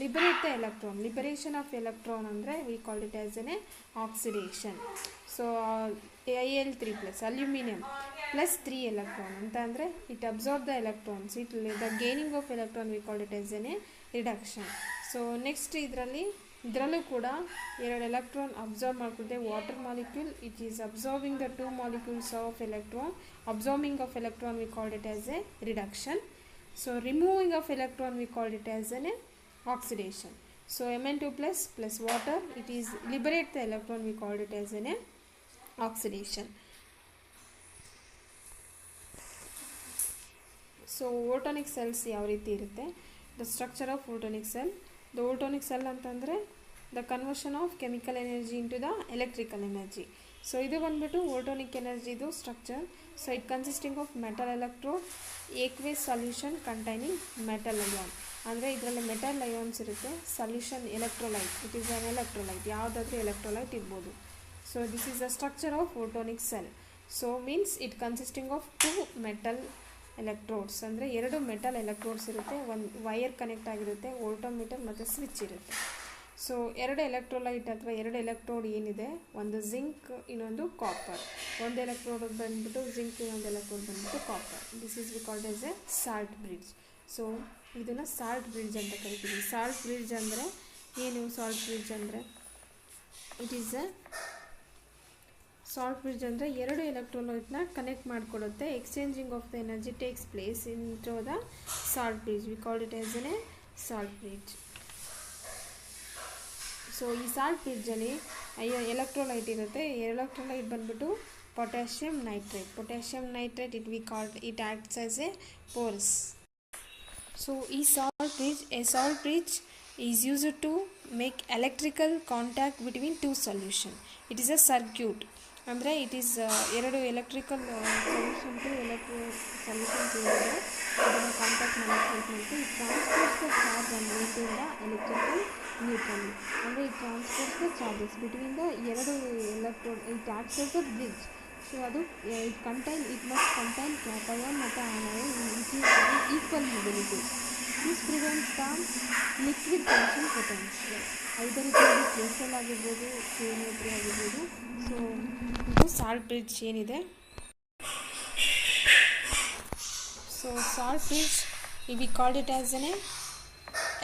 Liberate the electron. Liberation of electron ಅಂದರೆ we call it as an oxidation. So Al3+, aluminum +3 electron ಅಂತ ಅಂದರೆ it absorb the electrons. The gaining of electron we call it as an reduction. So next ಇದರಲ್ಲೂ ಕೂಡ ಎರಡು electron absorb ಮಾಡ್ಕೊಳುತ್ತೆ. Water molecule it is absorbing the 2 molecules of electron. Absorbing of electron we called it as a reduction. So removing of electron we called it as an oxidation. So Mn2+ plus water, it is liberate the electron, we called it as an oxidation. So voltaic cells ಯಾವ ರೀತಿ ಇರುತ್ತೆ, the structure of voltaic cell. The voltaic cell ಅಂತಂದರೆ the conversion of chemical energy into the electrical energy. So ಇದು ಬಂದ್ಬಿಟ್ಟು voltaic ಎನರ್ಜಿದು structure. So it consisting of metal electrode, aqueous solution containing metal ion. ಅಂದರೆ ಇದರಲ್ಲಿ metal ions ಇರುತ್ತೆ, solution electrolyte, it is an electrolyte, ಯಾವುದಾದ್ರೂ electrolyte ಇರ್ಬೋದು. So this is the structure of voltaic cell. So means it consisting of 2 metal electrodes, ಅಂದರೆ 2 metal electrodes ಇರುತ್ತೆ, ಒಂದು wire connect ಆಗಿರುತ್ತೆ, ವೋಲ್ಟೋಮೀಟರ್ ಮತ್ತು ಸ್ವಿಚ್ ಇರುತ್ತೆ. ಸೊ ಎರಡು ಎಲೆಕ್ಟ್ರೋಲೈಟ್ ಅಥವಾ ಎರಡು ಎಲೆಕ್ಟ್ರೋಡ್ ಏನಿದೆ, ಒಂದು ಜಿಂಕ್ ಇನ್ನೊಂದು ಕಾಪರ್. ಒಂದು ಎಲೆಕ್ಟ್ರೋಡ್ ಬಂದ್ಬಿಟ್ಟು ಜಿಂಕ್, ಇನ್ನೊಂದು ಎಲೆಕ್ಟ್ರೋಡ್ ಬಂದ್ಬಿಟ್ಟು copper. This is called as a salt bridge. So ಇದನ್ನು ಸಾಲ್ಟ್ ಬ್ರಿಡ್ಜ್ ಅಂತ ಕರಿತೀವಿ. ಸಾಲ್ಟ್ ಬ್ರಿಡ್ಜ್ ಅಂದರೆ ಏನು? ಸಾಲ್ಟ್ ಬ್ರಿಡ್ಜ್ ಅಂದರೆ it is a salt bridge ಅಂದರೆ ಎರಡು ಎಲೆಕ್ಟ್ರೋಲೈಟ್ನ ಕನೆಕ್ಟ್ ಮಾಡಿಕೊಡುತ್ತೆ. Exchanging of the energy takes place in to the salt bridge. We called it as a salt bridge. So ಈ ಸಾಲ್ಟ್ ಬ್ರಿಡ್ಜಲ್ಲಿ ಎಲೆಕ್ಟ್ರೋಲೈಟ್ ಇರುತ್ತೆ. ಎಲೆಕ್ಟ್ರೋಲೈಟ್ ಬಂದ್ಬಿಟ್ಟು potassium nitrate. Potassium nitrate it acts as a Porus. So ಈ salt bridge is used to make electrical contact between two solution. It is a circuit. ಅಂದರೆ it is ಎರಡು electrical solution two solutions ಏನಿದೆ ಅದನ್ನು contact ಮಾಡೋಕ್ಕೆ help ಮಾಡುತ್ತೆ. It transfers the charge and maintain the electrical neutral. ಅಂದರೆ it transfers the charges between the ಎರಡು electrode. It acts as a bridge. So ಅದು it must contain cation ಮತ್ತು anion equal mobility. This prevents the liquid tension potential. ಐದರ ಜೋಡಿ ಪ್ಲೇಸಲ್ಲಿ ಆಗಿರ್ಬೋದು, ನ್ಯೂಟ್ರಿ ಆಗಿರ್ಬೋದು. ಸೊ ಇದು ಸಾಲ್ಟ್ ಬ್ರಿಡ್ಜ್ ಏನಿದೆ. So salt bridge we called it as N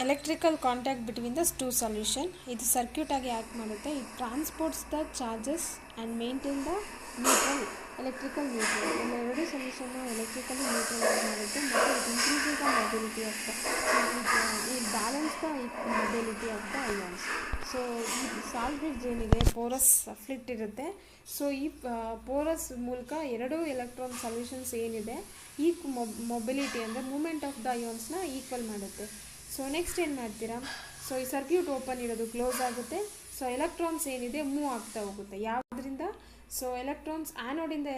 electrical contact between the two solution. ಇದು ಸರ್ಕ್ಯೂಟ್ ಆಗಿ ಆ್ಯಕ್ಟ್ ಮಾಡುತ್ತೆ. It transports the charges and maintain the neutral, electrical neutral. ಎರಡು ಸೊಲ್ಯೂಷನ್ನು ಎಲೆಕ್ಟ್ರಿಕಲಿ ನ್ಯೂಟ್ರಲ್ ಆಗಿ ಮಾಡುತ್ತೆ. ಮತ್ತು it increases the mobility of it balance the mobility of the ions. So ಈ salt bridge ಏನಿದೆ ಪೋರಸ್ ಫ್ಲಿಟ್ ಇರುತ್ತೆ. ಸೊ ಈ ಪೋರಸ್ ಮೂಲಕ ಎರಡು ಎಲೆಕ್ಟ್ರಾನ್ ಸೊಲ್ಯೂಷನ್ಸ್ ಏನಿದೆ ಈ ಮೊಬಿಲಿಟಿ ಅಂದರೆ ಮೂಮೆಂಟ್ ಆಫ್ ದ ಅಯಾನ್ಸ್ನ ಈಕ್ವಲ್ ಮಾಡುತ್ತೆ. ಸೊ ನೆಕ್ಸ್ಟ್ ಏನು ಮಾಡ್ತೀರಾ? ಸೊ ಈ ಸರ್ಕ್ಯೂಟ್ ಓಪನ್ ಇರೋದು ಕ್ಲೋಸ್ ಆಗುತ್ತೆ. ಸೊ ಎಲೆಕ್ಟ್ರಾನ್ಸ್ ಏನಿದೆ ಮೂವ್ ಆಗ್ತಾ ಹೋಗುತ್ತೆ. ಯಾವುದರಿಂದ? ಸೊ ಎಲೆಕ್ಟ್ರಾನ್ಸ್ ಆ್ಯನೋಡಿಂದ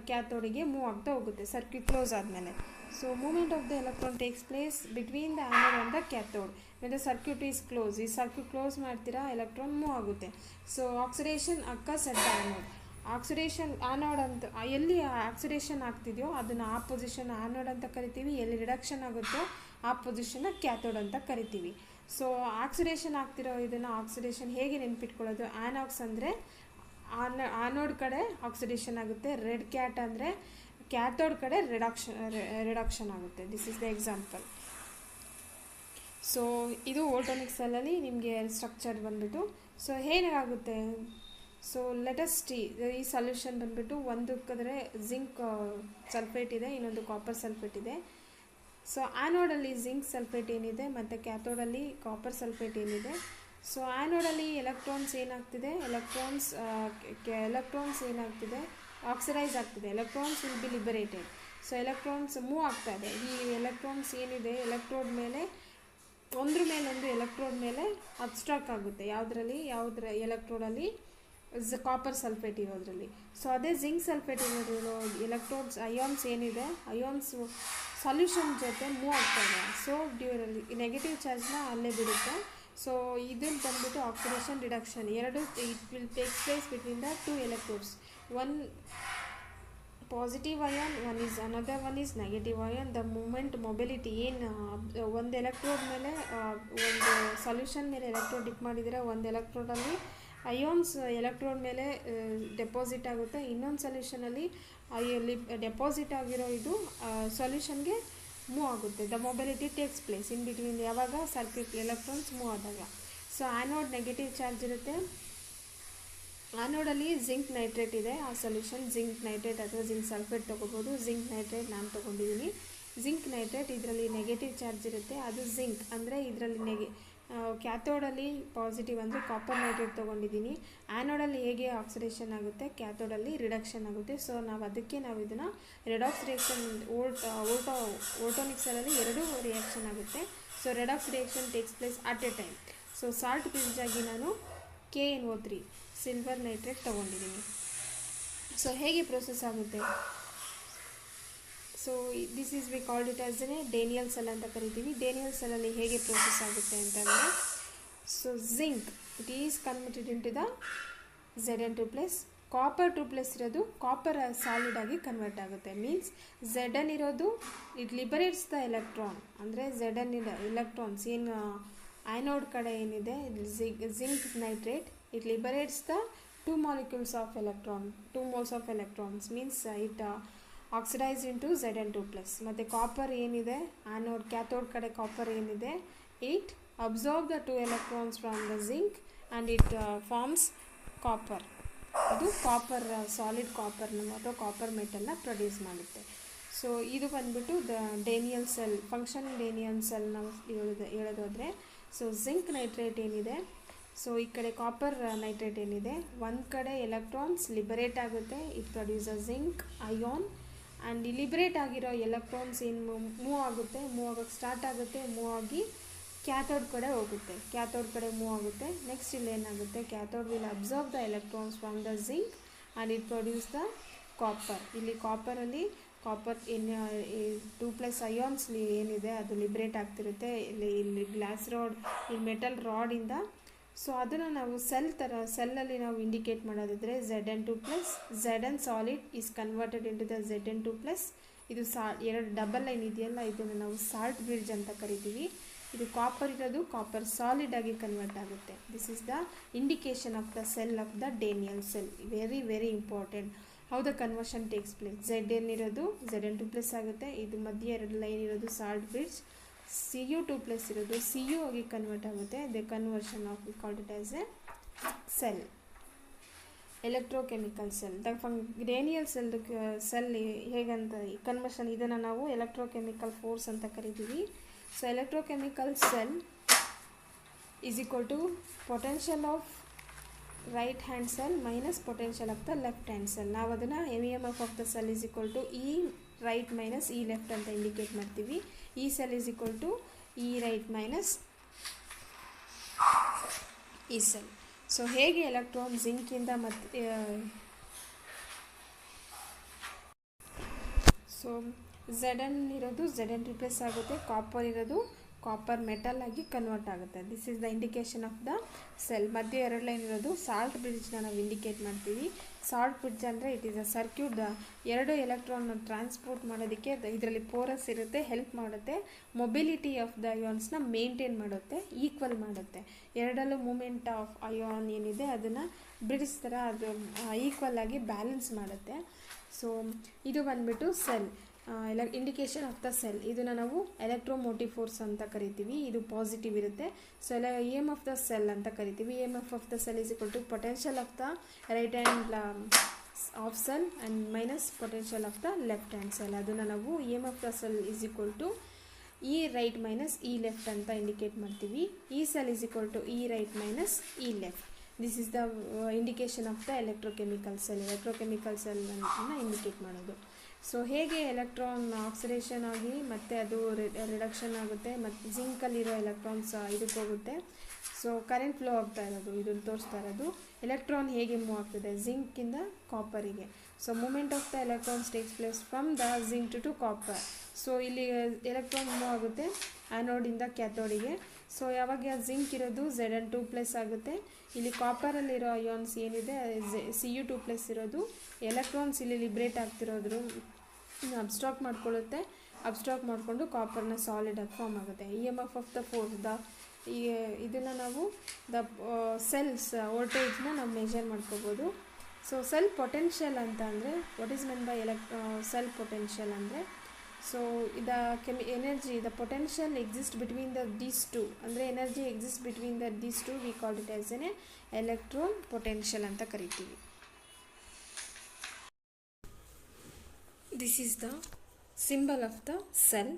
ಕ್ಯಾಥೋಡಿಗೆ ಮೂವ್ ಆಗ್ತಾ ಹೋಗುತ್ತೆ ಸರ್ಕ್ಯೂಟ್ ಕ್ಲೋಸ್ ಆದಮೇಲೆ. So movement of the electron takes place between the anode and the cathode when the circuit is close. ಈ ಸರ್ಕ್ಯೂಟ್ ಕ್ಲೋಸ್ ಮಾಡ್ತೀರಾ, ಎಲೆಕ್ಟ್ರಾನ್ ಮೂವ್ ಆಗುತ್ತೆ. So oxidation occurs at the anode. Oxidation anode ಅಂತ ಎಲ್ಲಿ oxidation ಆಗ್ತಿದೆಯೋ ಅದನ್ನು ಆ position anode ಅಂತ ಕರಿತೀವಿ. ಎಲ್ಲಿ ರಿಡಕ್ಷನ್ ಆಗುತ್ತೋ ಆ ಪೊಸಿಷನ್ನ ಕ್ಯಾಥೋಡ್ ಅಂತ ಕರಿತೀವಿ. ಸೊ ಆಕ್ಸಿಡೇಷನ್ ಆಗ್ತಿರೋ ಇದನ್ನು ಆಕ್ಸಿಡೇಷನ್ ಹೇಗೆ ನೆನ್ಪಿಟ್ಕೊಳ್ಳೋದು? ಆ್ಯನಾಕ್ಸ್ ಅಂದರೆ ಆ್ಯನೋಡ್ ಕಡೆ ಆಕ್ಸಿಡೇಷನ್ ಆಗುತ್ತೆ. ರೆಡ್ ಕ್ಯಾಟ್ ಅಂದರೆ ಕ್ಯಾಥೋಡ್ ಕಡೆ ರಿಡಕ್ಷನ್ ಆಗುತ್ತೆ. This is the example. So ಇದು ವೋಲ್ಟಾನಿಕ್ ಸೆಲ್ಲಲ್ಲಿ ನಿಮಗೆ ಸ್ಟ್ರಕ್ಚರ್ ಬಂದ್ಬಿಟ್ಟು. ಸೊ ಹೇಗಾಗುತ್ತೆ? ಸೊ ಲೆಟಸ್ ಟಿ ಈ ಸೊಲ್ಯೂಷನ್ ಬಂದ್ಬಿಟ್ಟು ಒಂದು ಕಡೆ ಜಿಂಕ್ ಸಲ್ಫೇಟ್ ಇದೆ, ಇನ್ನೊಂದು ಕಾಪರ್ ಸಲ್ಫೇಟ್ ಇದೆ. ಸೊ ಆ್ಯನೋಡಲ್ಲಿ ಜಿಂಕ್ ಸಲ್ಫೇಟ್ ಏನಿದೆ ಮತ್ತು ಕ್ಯಾಥೋಡಲ್ಲಿ ಕಾಪರ್ ಸಲ್ಫೇಟ್ ಏನಿದೆ. ಸೊ ಆ್ಯನೋಡಲ್ಲಿ ಎಲೆಕ್ಟ್ರಾನ್ಸ್ ಏನಾಗ್ತಿದೆ? ಎಲೆಕ್ಟ್ರಾನ್ಸ್ ಏನಾಗ್ತಿದೆ? ಆಕ್ಸಿಡೈಸ್ ಆಗ್ತಿದೆ. Electrons will be liberated. So electrons move ಆಗ್ತಾ ಇದೆ. ಈ ಎಲೆಕ್ಟ್ರಾನ್ಸ್ ಏನಿದೆ ಎಲೆಕ್ಟ್ರೋಡ್ ಮೇಲೆ ಒಂದ್ರ ಮೇಲೊಂದು ಎಲೆಕ್ಟ್ರೋಡ್ ಮೇಲೆ ಅಬ್ಸ್ಟ್ರಾಕ್ಟ್ ಆಗುತ್ತೆ. ಯಾವುದ್ರ ಎಲೆಕ್ಟ್ರೋಡಲ್ಲಿ ಕಾಪರ್ ಸಲ್ಫೇಟ್ ಇರೋದ್ರಲ್ಲಿ. ಸೊ ಅದೇ ಜಿಂಕ್ ಸಲ್ಫೇಟ್ ಇರೋದು ಎಲೆಕ್ಟ್ರೋಡ್ಸ್ ಅಯಾನ್ಸ್ ಏನಿದೆ ಅಯಾನ್ಸ್ ಸೊಲ್ಯೂಷನ್ ಜೊತೆ ಮೂವ್ ಆಗ್ತಾ ಇದೆ. ಸೊ ಡ್ಯೂರಲ್ಲಿ ನೆಗೆಟಿವ್ ಚಾರ್ಜ್ನ ಅಲ್ಲೇ ಬಿಡುತ್ತೆ. ಸೊ ಇದನ್ನು ಬಂದ್ಬಿಟ್ಟು ಆಕ್ಸಿಡೇಷನ್ ರಿಡಕ್ಷನ್ ಎರಡು it will takes place between the two electrodes. One positive ion, one is negative ion. The mobility ಏನು ಒಂದು ಎಲೆಕ್ಟ್ರೋಡ್ ಮೇಲೆ ಒಂದು ಸೊಲ್ಯೂಷನ್ ಮೇಲೆ ಎಲೆಕ್ಟ್ರೋಡ್ ಡಿಪ್ ಮಾಡಿದರೆ ಒಂದು ಎಲೆಕ್ಟ್ರೋಡಲ್ಲಿ ಅಯಾನ್ಸ್ ಎಲೆಕ್ಟ್ರೋಡ್ ಮೇಲೆ ಡೆಪಾಸಿಟ್ ಆಗುತ್ತೆ. ಇನ್ನೊಂದು ಸೊಲ್ಯೂಷನಲ್ಲಿ ಡೆಪಾಸಿಟ್ ಆಗಿರೋ ಇದು ಸೊಲ್ಯೂಷನ್ಗೆ ಮೂವ್ ಆಗುತ್ತೆ. The mobility takes place in between ಯಾವಾಗ ಸರ್ಕ್ಯೂಟ್ ಎಲೆಕ್ಟ್ರಾನ್ಸ್ ಮೂವ್ ಆದಾಗ. ಸೊ ಆ್ಯನೋಡ್ ನೆಗೆಟಿವ್ ಚಾರ್ಜ್ ಇರುತ್ತೆ. ಆ್ಯನೋಡಲ್ಲಿ ಜಿಂಕ್ ನೈಟ್ರೇಟ್ ಇದೆ. ಆ ಸೊಲ್ಯೂಷನ್ ಜಿಂಕ್ ನೈಟ್ರೇಟ್ ಅಥವಾ ಜಿಂಕ್ ಸಲ್ಫೇಟ್ ತೊಗೋಬೋದು. ಜಿಂಕ್ ನೈಟ್ರೇಟ್ ನಾನು ತೊಗೊಂಡಿದ್ದೀನಿ. ಜಿಂಕ್ ನೈಟ್ರೇಟ್ ಇದರಲ್ಲಿ ನೆಗೆಟಿವ್ ಚಾರ್ಜ್ ಇರುತ್ತೆ. ಅದು ಜಿಂಕ್ ಅಂದರೆ ಇದರಲ್ಲಿ ಕ್ಯಾಥೋಡಲ್ಲಿ ಪಾಸಿಟಿವ್ ಅಂದರೆ ಕಾಪರ್ ನೈಟ್ರೇಟ್ ತೊಗೊಂಡಿದ್ದೀನಿ. ಆ್ಯನೋಡಲ್ಲಿ ಹೇಗೆ ಆಕ್ಸಿಡೇಷನ್ ಆಗುತ್ತೆ, ಕ್ಯಾಥೋಡಲ್ಲಿ ರಿಡಕ್ಷನ್ ಆಗುತ್ತೆ. ಸೊ ನಾವು ಇದನ್ನು ರೆಡಾಕ್ಸ್ ರಿಯಾಕ್ಷನ್ ವೋಲ್ಟಾನಿಕ್ ಸೆಲ್ಲಲ್ಲಿ ಎರಡೂ ರಿಯಾಕ್ಷನ್ ಆಗುತ್ತೆ. So redox reaction takes place at a time. So salt bridge ಆಗಿ ನಾನು KNO3 ಸಿಲ್ವರ್ ನೈಟ್ರೇಟ್ ತೊಗೊಂಡಿದ್ದೀನಿ. ಸೊ ಹೇಗೆ ಪ್ರೋಸೆಸ್ ಆಗುತ್ತೆ? So this is we called it as a Daniel cell ಅಂತ ಕರಿತೀವಿ. ಡೇನಿಯಲ್ ಸೆಲ್ಲಲ್ಲಿ ಹೇಗೆ ಪ್ರೋಸೆಸ್ ಆಗುತ್ತೆ ಅಂತಂದರೆ, so zinc it is converted in to the Zn2+. Copper 2+ ಇರೋದು ಕಾಪರ್ ಸಾಲಿಡ್ ಆಗಿ ಕನ್ವರ್ಟ್ ಆಗುತ್ತೆ. ಮೀನ್ಸ್ Zn ಇರೋದು ಇಟ್ ಲಿಬರೇಟ್ಸ್ ದ ಎಲೆಕ್ಟ್ರಾನ್. ಅಂದರೆ Zn ಎಲೆಕ್ಟ್ರಾನ್ಸ್ ಏನು ಆ್ಯನೋಡ್ ಕಡೆ ಏನಿದೆ zinc nitrate, it liberates the 2 molecules of electron, 2 moles of electrons, means it oxidize into Zn2+. ಮತ್ತು copper ಏನಿದೆ ಆ್ಯನೋಡ್ ಕ್ಯಾಥೋಡ್ ಕಡೆ ಕಾಪರ್ ಏನಿದೆ, it absorb the 2 electrons from the zinc and it forms copper. ಅದು copper solid ಕಾಪರ್ನ ಅಥವಾ copper ಮೆಟಲ್ನ produce ಮಾಡುತ್ತೆ. So ಇದು ಬಂದ್ಬಿಟ್ಟು the Daniell cell function. Daniel cell ನಾವು ಹೇಳೋದಾದರೆ, ಸೊ ಜಿಂಕ್ ನೈಟ್ರೇಟ್ ಏನಿದೆ, ಸೊ ಈ ಕಡೆ ಕಾಪರ್ ನೈಟ್ರೇಟ್ ಏನಿದೆ, ಒಂದು ಕಡೆ ಎಲೆಕ್ಟ್ರಾನ್ಸ್ ಲಿಬರೇಟ್ ಆಗುತ್ತೆ, it produce a zinc ion. And ಈ ಲಿಬರೇಟ್ ಆಗಿರೋ ಎಲೆಕ್ಟ್ರಾನ್ಸ್ ಏನು ಮೂವ್ ಆಗೋಕ್ಕೆ ಸ್ಟಾರ್ಟ್ ಆಗುತ್ತೆ, ಮೂವ್ ಆಗಿ ಕ್ಯಾಥೋಡ್ ಕಡೆ ಹೋಗುತ್ತೆ, ಕ್ಯಾಥೋಡ್ ಕಡೆ ಮೂವ್ ಆಗುತ್ತೆ. ನೆಕ್ಸ್ಟ್ ಇಲ್ಲಿ ಏನಾಗುತ್ತೆ, cathode will observe the electrons from the zinc and it produce the copper. ಇಲ್ಲಿ ಕಾಪರಲ್ಲಿ ಕಾಪರ್ ಏನು 2+ ಅಯಾನ್ಸ್ ಏನಿದೆ ಅದು ಲಿಬ್ರೇಟ್ ಆಗ್ತಿರುತ್ತೆ ಇಲ್ಲಿ ಗ್ಲಾಸ್ ರಾಡ್, ಈ ಮೆಟಲ್ ರಾಡಿಂದ. ಸೊ ಅದನ್ನು ನಾವು ಸೆಲ್ಲಲ್ಲಿ ನಾವು ಇಂಡಿಕೇಟ್ ಮಾಡೋದಿದ್ರೆ Zn2+, Zn solid is converted into the Zn2+. ಇದು ಎರಡು ಡಬಲ್ ಲೈನ್ ಇದೆಯಲ್ಲ, ಇದನ್ನು ನಾವು ಸಾಲ್ಟ್ ಬ್ರಿಡ್ಜ್ ಅಂತ ಕರಿತೀವಿ. ಇದು ಕಾಪರ್ ಇರೋದು ಕಾಪರ್ ಸಾಲಿಡ್ ಆಗಿ ಕನ್ವರ್ಟ್ ಆಗುತ್ತೆ. This is the indication of the cell of the Daniell cell. Very very important. How the conversion takes place. Zn ಇರೋದು Zn2+ ಆಗುತ್ತೆ, ಇದು ಮಧ್ಯೆ ಎರಡು ಲೈನ್ ಇರೋದು ಸಾಲ್ಟ್ ಬ್ರಿಡ್ಜ್. Cu2+ ಇರೋದು Cu ಆಗಿ ಕನ್ವರ್ಟ್ ಆಗುತ್ತೆ. The conversion of we called it as a cell. Electrochemical cell. The Daniell cell ಹೇಗಂತ ಈ ಕನ್ವರ್ಷನ್, ಇದನ್ನು ನಾವು ಎಲೆಕ್ಟ್ರೋಕೆಮಿಕಲ್ ಫೋರ್ಸ್ ಅಂತ ಕರಿತೀವಿ. So electrochemical cell is equal to potential of right hand cell minus potential of the left hand cell. ನಾವು ಅದನ್ನು EMF of the cell is equal to E right minus E left ಅಂತ indicate ಮಾಡ್ತೀವಿ. E cell is equal to E right minus ಈ cell. So ಹೇಗೆ electron ಜಿಂಕಿಂದ ಮತ್ತು so Zn ಇರೋದು Zn2+ ಆಗುತ್ತೆ, copper ಇರೋದು ಕಾಪರ್ ಮೆಟಲ್ ಆಗಿ ಕನ್ವರ್ಟ್ ಆಗುತ್ತೆ. This is the indication of the cell. ಮಧ್ಯೆ ಎರಡು ಲೈನ್ ಇರೋದು ಸಾಲ್ಟ್ ಬ್ರಿಡ್ಜ್ನ ನಾವು ಇಂಡಿಕೇಟ್ ಮಾಡ್ತೀವಿ. ಸಾಲ್ಟ್ ಬ್ರಿಡ್ಜ್ ಅಂದರೆ ಇಟ್ ಈಸ್ ಅ ಸರ್ಕ್ಯೂಟ್. ಎರಡು ಎಲೆಕ್ಟ್ರಾನ್ನ ಟ್ರಾನ್ಸ್ಪೋರ್ಟ್ ಮಾಡೋದಕ್ಕೆ ಇದರಲ್ಲಿ ಪೋರಸ್ ಇರುತ್ತೆ, ಹೆಲ್ಪ್ ಮಾಡುತ್ತೆ. ಮೊಬಿಲಿಟಿ ಆಫ್ ದ ಅಯಾನ್ಸ್ನ ಮೇಂಟೈನ್ ಮಾಡುತ್ತೆ, ಈಕ್ವಲ್ ಮಾಡುತ್ತೆ. ಎರಡಲ್ಲೂ ಮೂಮೆಂಟ್ ಆಫ್ ಅಯಾನ್ ಏನಿದೆ ಅದನ್ನು ಬ್ರಿಡ್ಜ್ ಥರ ಅದು ಈಕ್ವಲ್ ಆಗಿ ಬ್ಯಾಲೆನ್ಸ್ ಮಾಡುತ್ತೆ. ಸೊ ಇದು ಬಂದ್ಬಿಟ್ಟು cell indication of the cell. ಇದನ್ನು ನಾವು ಎಲೆಕ್ಟ್ರೋಮೋಟಿವ್ ಫೋರ್ಸ್ ಅಂತ ಕರಿತೀವಿ. ಇದು ಪಾಸಿಟಿವ್ ಇರುತ್ತೆ. So EM of the cell ಅಂತ ಕರಿತೀವಿ. EMF of the cell is equal to potential of the right hand of cell and minus potential of the left hand cell. ಅದನ್ನು ನಾವು EM of the cell is equal to E right minus E left ಅಂತ indicate ಮಾಡ್ತೀವಿ. E cell is equal to E right minus E left. This is the indication of the electrochemical cell. Electrochemical ಸೆಲ್ಲನ್ನು indicate ಮಾಡೋದು. So ಹೇಗೆ electron oxidation ಆಗಿ ಮತ್ತು ಅದು reduction ಆಗುತ್ತೆ, ಮತ್ತು ಜಿಂಕಲ್ಲಿರೋ ಎಲೆಕ್ಟ್ರಾನ್ಸ್ ಇದಕ್ಕೆ ಹೋಗುತ್ತೆ. ಸೊ ಕರೆಂಟ್ ಫ್ಲೋ ಆಗ್ತಾ ಇರೋದು ಇದನ್ನು ತೋರಿಸ್ತಾ ಇರೋದು. ಎಲೆಕ್ಟ್ರಾನ್ ಹೇಗೆ ಮೂವ್ ಆಗ್ತದೆ ಜಿಂಕಿಂದ ಕಾಪರಿಗೆ. So moment of the electrons takes place from the zinc to copper. So ಇಲ್ಲಿ ಎಲೆಕ್ಟ್ರಾನ್ ಮೂವ್ ಆಗುತ್ತೆ ಆ್ಯನೋಡಿಂದ ಕ್ಯಾಥೋಡಿಗೆ. ಸೊ ಯಾವಾಗ ಜಿಂಕ್ ಇರೋದು Zn2+ ಆಗುತ್ತೆ. ಇಲ್ಲಿ ಕಾಪರಲ್ಲಿರೋ ಅಯಾನ್ಸ್ ಏನಿದೆ Cu2+ ಇರೋದು ಎಲೆಕ್ಟ್ರಾನ್ಸ್ ಇಲ್ಲಿ ಲಿಬ್ರೇಟ್ ಆಗ್ತಿರೋದ್ರು ಅಬ್ಸ್ಟ್ರಾಕ್ಟ್ ಮಾಡ್ಕೊಳ್ಳುತ್ತೆ. ಅಬ್ಸ್ಟ್ರಾಕ್ಟ್ ಮಾಡಿಕೊಂಡು ಕಾಪರ್ನ ಸಾಲಿಡ್ ಆಗಿ ಫಾರ್ಮ್ ಆಗುತ್ತೆ. EMF ಆಫ್ ದ ಫೋರ್ಸ್ ಇದನ್ನು ನಾವು ದ ಸೆಲ್ಸ್ ವೋಲ್ಟೇಜ್ನ ನಾವು ಮೆಜರ್ ಮಾಡ್ಕೋಬೋದು. ಸೊ ಸೆಲ್ ಪೊಟೆನ್ಷಿಯಲ್ ಅಂತ ಅಂದರೆ what is meant by cell potential ಅಂದರೆ, so energy the potential exist between these two, ಅಂದರೆ energy exist between these two we called it as an electron potential ಅಂತ ಕರಿತೀವಿ. This is the symbol of the cell.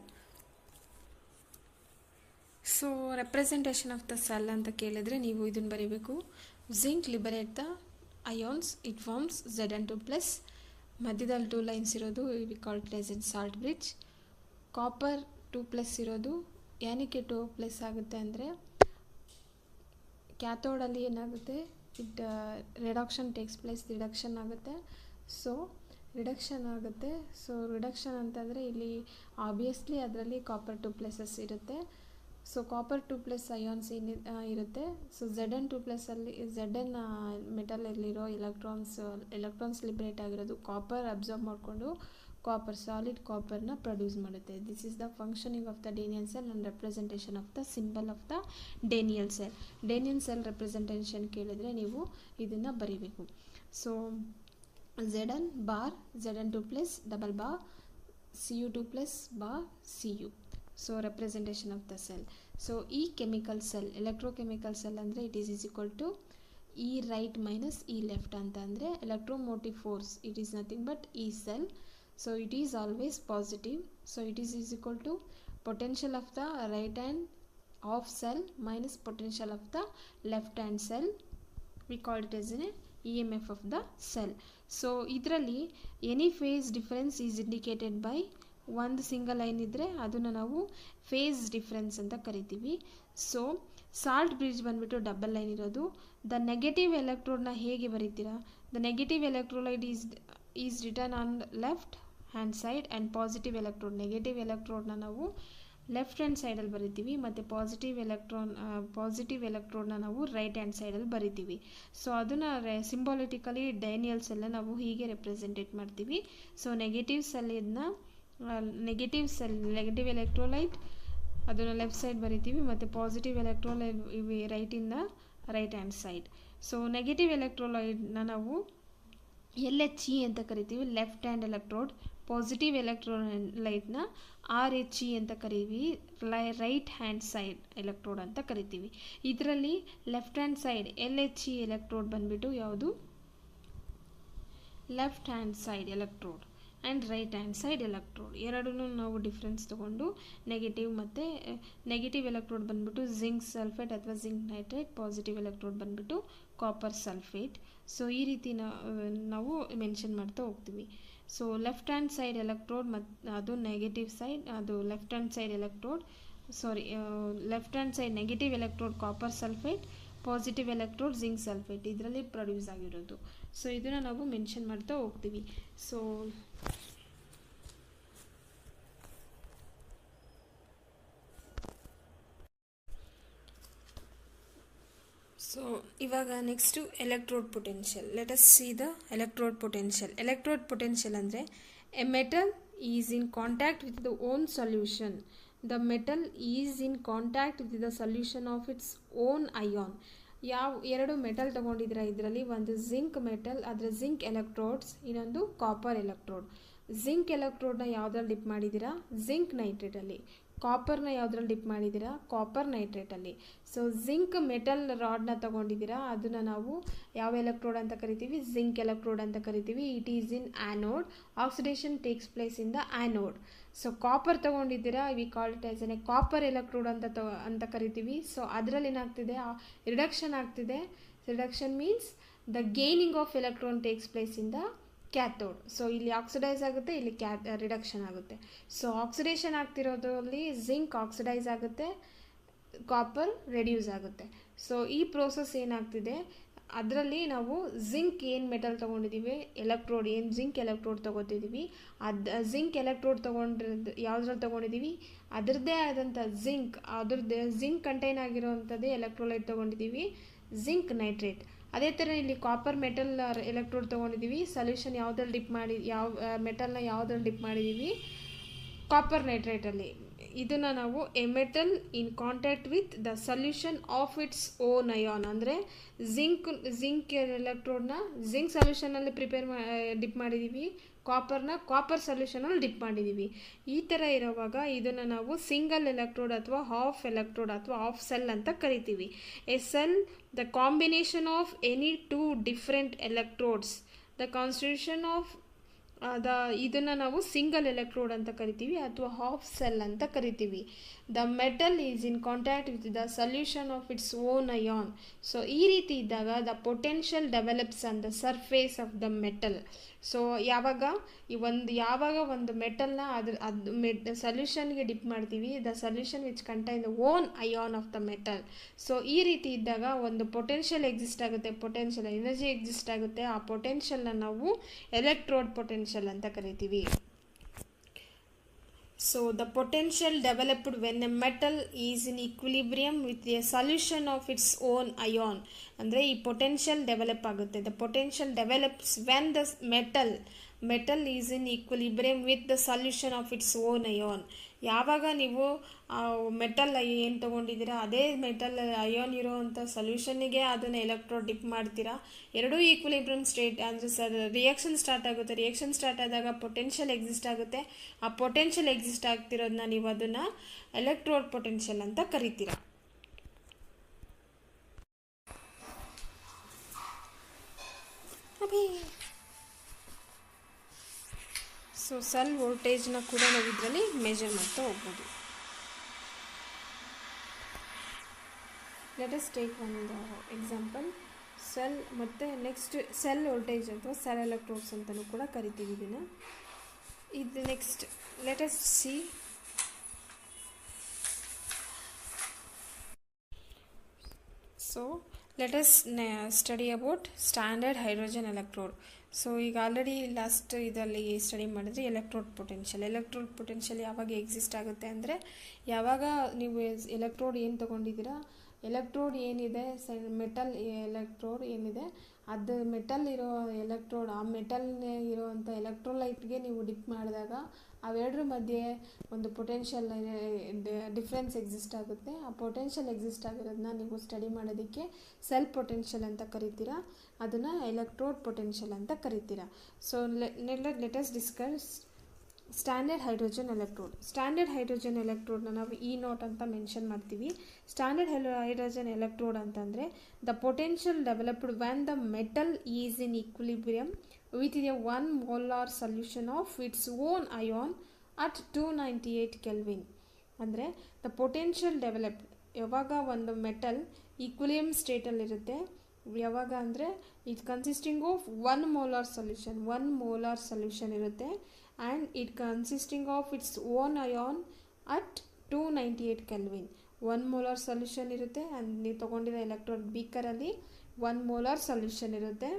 So representation of the cell ಅಂತ ಕೇಳಿದರೆ ನೀವು ಇದನ್ನು ಬರೀಬೇಕು. Zinc liberate the ions, it forms Zn2+. ಮಧ್ಯದಲ್ಲಿ 2 lines ಇರೋದು we called it as an salt bridge. Copper 2+ ಇರೋದು ಏನಕ್ಕೆ 2+ ಆಗುತ್ತೆ ಅಂದರೆ ಕ್ಯಾಥೋಡಲ್ಲಿ ಏನಾಗುತ್ತೆ, it reduction takes place, reduction ಆಗುತ್ತೆ. ಸೊ ರಿಡಕ್ಷನ್ ಅಂತಂದರೆ ಇಲ್ಲಿ ಆಬ್ವಿಯಸ್ಲಿ ಅದರಲ್ಲಿ ಕಾಪರ್ 2+ ಇರುತ್ತೆ. ಸೊ ಕಾಪರ್ 2+ ಅಯಾನ್ಸ್ ಇರುತ್ತೆ. ಸೊ Zn2+ ಅಲ್ಲಿ Zn ಮೆಟಲಲ್ಲಿರೋ ಎಲೆಕ್ಟ್ರಾನ್ಸ್ ಲಿಬ್ರೇಟ್ ಆಗಿರೋದು ಕಾಪರ್ ಅಬ್ಸರ್ವ್ ಮಾಡಿಕೊಂಡು ಕಾಪರ್, ಸಾಲಿಡ್ ಕಾಪರ್ನ ಪ್ರೊಡ್ಯೂಸ್ ಮಾಡುತ್ತೆ. This is the functioning of the Daniell cell and representation of the symbol of the Daniell cell. Daniel cell representation ಕೇಳಿದರೆ ನೀವು ಇದನ್ನು ಬರೀಬೇಕು. So Zn bar, Zn2 plus double bar, Cu2 plus bar Cu. So representation of the cell. So E chemical cell, electrochemical cell ಅಂದರೆ it is equal to E right minus E left ಅಂತ ಅಂದರೆ electromotive force, it is nothing but E cell. So it is always positive. So it is equal to potential of the right hand of cell minus potential of the left hand cell. We call it as an EMF of the cell. So ಇದರಲ್ಲಿ any phase difference is indicated by ಒಂದು single line ಇದ್ದರೆ ಅದನ್ನು ನಾವು phase difference ಅಂತ ಕರಿತೀವಿ. So salt bridge ಬಂದುಬಿಟ್ಟು double line ಇರೋದು. The negative ಎಲೆಕ್ಟ್ರೋಡ್ನ ಹೇಗೆ ಬರೀತೀರಾ? The negative electrolyte is return on left hand side and positive electrode, negative ಎಲೆಕ್ಟ್ರೋಡ್ನ ನಾವು ಲೆಫ್ಟ್ ಹ್ಯಾಂಡ್ ಸೈಡಲ್ಲಿ ಬರಿತೀವಿ ಮತ್ತು ಪಾಸಿಟಿವ್ ಎಲೆಕ್ಟ್ರೋಡ್ನ ನಾವು ರೈಟ್ ಹ್ಯಾಂಡ್ ಸೈಡಲ್ಲಿ ಬರಿತೀವಿ. ಸೊ ಅದನ್ನು ಸಿಂಬಾಲಿಟಿಕಲಿ ಡೇನಿಯಲ್ ಸೆಲ್ನ ನಾವು ಹೀಗೆ ರೆಪ್ರೆಸೆಂಟೇಟ್ ಮಾಡ್ತೀವಿ. ಸೊ ನೆಗೆಟಿವ್ ಎಲೆಕ್ಟ್ರೋಲೈಟ್ ಅದನ್ನು ಲೆಫ್ಟ್ ಸೈಡ್ ಬರಿತೀವಿ ಮತ್ತು ಪಾಸಿಟಿವ್ ಎಲೆಕ್ಟ್ರೋಲೈಟ್ ರೈಟಿಂದ right hand side. So negative ಎಲೆಕ್ಟ್ರೋಲೈಟ್ನ ನಾವು LHE ಅಂತ ಕರಿತೀವಿ, ಲೆಫ್ಟ್ ಹ್ಯಾಂಡ್ ಎಲೆಕ್ಟ್ರೋಡ್. ಪಾಸಿಟಿವ್ ಎಲೆಕ್ಟ್ರೋಲೈಟ್ನ RHE ಅಂತ ಕರಿತೀವಿ, ರೈಟ್ ಹ್ಯಾಂಡ್ ಸೈಡ್ ಎಲೆಕ್ಟ್ರೋಡ್ ಅಂತ ಕರಿತೀವಿ. ಇದರಲ್ಲಿ left hand side LHE electrode ಬಂದುಬಿಟ್ಟು ಯಾವುದು? Left hand side electrode and right hand side electrode ಎರಡೂ ನಾವು ಡಿಫ್ರೆನ್ಸ್ ತೊಗೊಂಡು ನೆಗೆಟಿವ್ ಎಲೆಕ್ಟ್ರೋಡ್ ಬಂದುಬಿಟ್ಟು ಜಿಂಕ್ ಸಲ್ಫೇಟ್ ಅಥವಾ ಜಿಂಕ್ ನೈಟ್ರೇಟ್, ಪಾಸಿಟಿವ್ ಎಲೆಕ್ಟ್ರೋಡ್ ಬಂದುಬಿಟ್ಟು ಕಾಪರ್ ಸಲ್ಫೇಟ್. ಸೊ ಈ ರೀತಿ ನಾವು ಮೆನ್ಷನ್ ಮಾಡ್ತಾ ಹೋಗ್ತೀವಿ. So left hand side electrode ಮತ್ತು ಅದು ನೆಗೆಟಿವ್ ಸೈಡ್, ಅದು left hand side negative electrode copper sulphate, positive electrode zinc sulphate ಇದರಲ್ಲಿ ಪ್ರೊಡ್ಯೂಸ್ ಆಗಿರೋದು. ಸೊ ಇದನ್ನು ನಾವು ಮೆನ್ಷನ್ ಮಾಡ್ತಾ ಹೋಗ್ತೀವಿ. ಸೊ ಇವಾಗ next electrode potential. Let us see the electrode potential. Electrode potential ಅಂದರೆ a metal is in contact with the own solution. The metal is in contact with the solution of its own ion. ಎರಡು metal ತೊಗೊಂಡಿದ್ದೀರಾ, ಇದರಲ್ಲಿ ಒಂದು zinc metal, ಅದರ zinc electrodes, ಇನ್ನೊಂದು copper electrode. Zinc ಎಲೆಕ್ಟ್ರೋಡ್ನ ಯಾವುದ್ರಲ್ಲಿ dip ಮಾಡಿದ್ದೀರಾ? ಜಿಂಕ್ ನೈಟ್ರೇಟಲ್ಲಿ. ಕಾಪರ್ನ ಯಾವುದ್ರಲ್ಲಿ ಡಿಪ್ ಮಾಡಿದ್ದೀರಾ? ಕಾಪರ್ ನೈಟ್ರೇಟಲ್ಲಿ. ಸೊ ಜಿಂಕ್ ಮೆಟಲ್ ರಾಡ್ನ ತೊಗೊಂಡಿದ್ದೀರಾ, ಅದನ್ನು ನಾವು ಯಾವ ಎಲೆಕ್ಟ್ರೋಡ್ ಅಂತ ಕರಿತೀವಿ? ಜಿಂಕ್ ಎಲೆಕ್ಟ್ರೋಡ್ ಅಂತ ಕರಿತೀವಿ. It is in anode. Oxidation takes place in the anode. So copper ತೊಗೊಂಡಿದ್ದೀರಾ, we call it as a copper electrode ಅಂತ ಕರಿತೀವಿ. ಸೊ ಅದರಲ್ಲಿ ಏನಾಗ್ತಿದೆ? ರಿಡಕ್ಷನ್ ಆಗ್ತಿದೆ. Reduction means the gaining of electron takes place in the cathode. So ಇಲ್ಲಿ oxidise ಆಗುತ್ತೆ, ಇಲ್ಲಿ reduction ಆಗುತ್ತೆ. ಸೊ ಆಕ್ಸಿಡೇಷನ್ ಆಗ್ತಿರೋದ್ರಲ್ಲಿ ಜಿಂಕ್ ಆಕ್ಸಿಡೈಸ್ ಆಗುತ್ತೆ, ಕಾಪರ್ ರೆಡ್ಯೂಸ್ ಆಗುತ್ತೆ. ಸೊ ಈ ಪ್ರೋಸೆಸ್ ಏನಾಗ್ತಿದೆ, ಅದರಲ್ಲಿ ನಾವು ಜಿಂಕ್ ಏನು ಮೆಟಲ್ ತೊಗೊಂಡಿದ್ದೀವಿ, ಎಲೆಕ್ಟ್ರೋಡ್ ಏನು ಜಿಂಕ್ ಎಲೆಕ್ಟ್ರೋಡ್ ತೊಗೋತಿದ್ದೀವಿ, ಜಿಂಕ್ ಎಲೆಕ್ಟ್ರೋಡ್ ತೊಗೊಂಡಿರೋದು ಯಾವುದ್ರಲ್ಲಿ ತೊಗೊಂಡಿದ್ದೀವಿ? ಅದರದ್ದೇ ಆದಂಥ ಜಿಂಕ್ ಕಂಟೈನ್ ಆಗಿರೋವಂಥದ್ದೇ ಎಲೆಕ್ಟ್ರೋಲೈಟ್ ತೊಗೊಂಡಿದ್ದೀವಿ, ಜಿಂಕ್ ನೈಟ್ರೇಟ್. ಅದೇ ಥರ ಇಲ್ಲಿ ಕಾಪರ್ ಮೆಟಲ್ ಎಲೆಕ್ಟ್ರೋಡ್ ತೊಗೊಂಡಿದ್ದೀವಿ, ಸೊಲ್ಯೂಷನ್ ಯಾವುದ್ರಲ್ಲಿ ಡಿಪ್ ಮಾಡಿ ಮೆಟಲ್ನ ಯಾವುದ್ರಲ್ಲಿ ಡಿಪ್ ಮಾಡಿದ್ದೀವಿ? ಕಾಪರ್ ನೈಟ್ರೇಟಲ್ಲಿ. ಇದನ್ನು ನಾವು a metal in contact with the solution of its own ion ಅಂದರೆ ಜಿಂಕ್ ಎಲೆಕ್ಟ್ರೋಡ್ನ ಜಿಂಕ್ ಸೊಲ್ಯೂಷನಲ್ಲಿ ಡಿಪ್ ಮಾಡಿದ್ದೀವಿ, ಕಾಪರ್ ಸೊಲ್ಯೂಷನಲ್ಲಿ ಡಿಪ್ ಮಾಡಿದ್ದೀವಿ. ಈ ಥರ ಇರೋವಾಗ ಇದನ್ನು ನಾವು ಸಿಂಗಲ್ ಎಲೆಕ್ಟ್ರೋಡ್ ಅಥವಾ ಹಾಫ್ ಎಲೆಕ್ಟ್ರೋಡ್ ಅಥವಾ ಹಾಫ್ ಸೆಲ್ ಅಂತ ಕರಿತೀವಿ. A sell the combination of any two different electrodes, the constitution of ಇದನ್ನು ನಾವು ಸಿಂಗಲ್ ಎಲೆಕ್ಟ್ರೋಡ್ ಅಂತ ಕರಿತೀವಿ ಅಥವಾ ಹಾಫ್ ಸೆಲ್ ಅಂತ ಕರಿತೀವಿ. The metal is in contact with the solution of its own ion. So ಈ ರೀತಿ ಇದ್ದಾಗ the potential develops on the surface of the metal. So ಯಾವಾಗ ಒಂದು ಮೆಟಲ್ನ ಸೊಲ್ಯೂಷನ್ಗೆ ಡಿಪ್ ಮಾಡ್ತೀವಿ, the solution which contain the own ion of the metal. So ಈ ರೀತಿ ಇದ್ದಾಗ ಒಂದು ಪೊಟೆನ್ಷಿಯಲ್ ಎಕ್ಸಿಸ್ಟ್ ಆಗುತ್ತೆ, ಪೊಟೆನ್ಷಿಯಲ್ ಎನರ್ಜಿ ಎಕ್ಸಿಸ್ಟ್ ಆಗುತ್ತೆ. ಆ ಪೊಟೆನ್ಷಿಯಲ್ನ ನಾವು ಎಲೆಕ್ಟ್ರೋಡ್ ಪೊಟೆನ್ಷಿಯಲ್ ಅಂತ ಕರಿತೀವಿ. So the potential developed when a metal is in equilibrium with a solution of its own ion. ಅಂದರೆ ಈ ಪೊಟೆನ್ಷಿಯಲ್ ಡೆವಲಪ್ ಆಗುತ್ತೆ. The potential develops when the metal metal is in equilibrium with the solution of its own ion. ಯಾವಾಗ ನೀವು metal ಏನು ತೊಗೊಂಡಿದ್ದೀರಾ ಅದೇ metal ion ಇರೋವಂಥ ಸೊಲ್ಯೂಷನ್ನಿಗೆ ಅದನ್ನು electrode dip ಮಾಡ್ತೀರಾ, ಎರಡೂ ಈಕ್ವಿಲಿಬ್ರಿಯಮ್ ಸ್ಟೇಟ್ ಅಂದರೆ ರಿಯಾಕ್ಷನ್ ಸ್ಟಾರ್ಟ್ ಆಗುತ್ತೆ. ರಿಯಾಕ್ಷನ್ ಸ್ಟಾರ್ಟ್ ಆದಾಗ ಪೊಟೆನ್ಷಿಯಲ್ ಎಕ್ಸಿಸ್ಟ್ ಆಗುತ್ತೆ. ಆ ಪೊಟೆನ್ಷಿಯಲ್ ಎಕ್ಸಿಸ್ಟ್ ಆಗ್ತಿರೋದನ್ನ ನೀವು ಅದನ್ನು ಎಲೆಕ್ಟ್ರೋಡ್ ಪೊಟೆನ್ಷಿಯಲ್ ಅಂತ ಕರಿತೀರಾ. ಸೊ ಸೆಲ್ ವೋಲ್ಟೇಜ್ನ ಕೂಡ ನಾವು ಇದರಲ್ಲಿ ಮೆಜರ್ ಮಾಡ್ತಾ ಹೋಗ್ಬೋದು. ಲೆಟ್ ಅಸ್ ಟೇಕ್ ಒಂದು ಎಕ್ಸಾಂಪಲ್. ಸೆಲ್ ಮತ್ತು ನೆಕ್ಸ್ಟ್ ಸೆಲ್ ವೋಲ್ಟೇಜ್ ಅಥವಾ ಸೆಲ್ ಎಲೆಕ್ಟ್ರೋಡ್ಸ್ ಅಂತಲೂ ಕೂಡ ಕರಿತೀವಿ ಇದನ್ನು. ಇದು next let us C. So let us study about standard hydrogen electrode. So ಈಗ ಆಲ್ರೆಡಿ ಲಾಸ್ಟ್ ಇದರಲ್ಲಿ ಸ್ಟಡಿ ಮಾಡಿದ್ರೆ ಎಲೆಕ್ಟ್ರೋಡ್ ಪೊಟೆನ್ಷಿಯಲ್ ಯಾವಾಗ ಎಕ್ಸಿಸ್ಟ್ ಆಗುತ್ತೆ ಅಂದರೆ, ಯಾವಾಗ ನೀವು ಎಲೆಕ್ಟ್ರೋಡ್ ಏನು ತೊಗೊಂಡಿದ್ದೀರಾ, ಎಲೆಕ್ಟ್ರೋಡ್ ಏನಿದೆ ಮೆಟಲ್ ಎಲೆಕ್ಟ್ರೋಡ್ ಏನಿದೆ ಅದು ಮೆಟಲ್ ಇರೋ ಎಲೆಕ್ಟ್ರೋಡ್, ಆ ಮೆಟಲ್ ಇರೋವಂಥ ಎಲೆಕ್ಟ್ರೋಲೈಟ್ಗೆ ನೀವು ಡಿಪ್ ಮಾಡಿದಾಗ ಅವೆರಡರ ಮಧ್ಯೆ ಒಂದು ಪೊಟೆನ್ಷಿಯಲ್ ಡಿಫ್ರೆನ್ಸ್ ಎಕ್ಸಿಸ್ಟ್ ಆಗುತ್ತೆ. ಆ ಪೊಟೆನ್ಷಿಯಲ್ ಎಕ್ಸಿಸ್ಟ್ ಆಗಿರೋದನ್ನ ನೀವು ಸ್ಟಡಿ ಮಾಡೋದಕ್ಕೆ ಸೆಲ್ ಪೊಟೆನ್ಷಿಯಲ್ ಅಂತ ಕರಿತೀರಾ, ಅದನ್ನು ಎಲೆಕ್ಟ್ರೋಡ್ ಪೊಟೆನ್ಷಿಯಲ್ ಅಂತ ಕರಿತೀರಾ. So let us discuss standard hydrogen electrode. Standard hydrogen ಎಲೆಕ್ಟ್ರೋಡ್ನ ನಾವು E0 ಅಂತ ಮೆನ್ಷನ್ ಮಾಡ್ತೀವಿ. ಸ್ಟ್ಯಾಂಡರ್ಡ್ ಹೈಡ್ರೋಜನ್ ಎಲೆಕ್ಟ್ರೋಡ್ ಅಂತಂದರೆ the potential developed when the metal is in equilibrium with a 1 molar solution of its own ion at 298 kelvin. ಅಂದರೆ the potential developed ಯಾವಾಗ ಒಂದು metal equilibrium ಸ್ಟೇಟಲ್ಲಿರುತ್ತೆ, ಯಾವಾಗ ಅಂದರೆ it consisting of 1 molar solution ಇರುತ್ತೆ and it consisting of its own ion at 298 Kelvin. 1 molar solution ಇರುತ್ತೆ and ನೀವು ತೊಗೊಂಡಿರೋ electrode ಬೀಕರಲ್ಲಿ 1 molar solution ಇರುತ್ತೆ.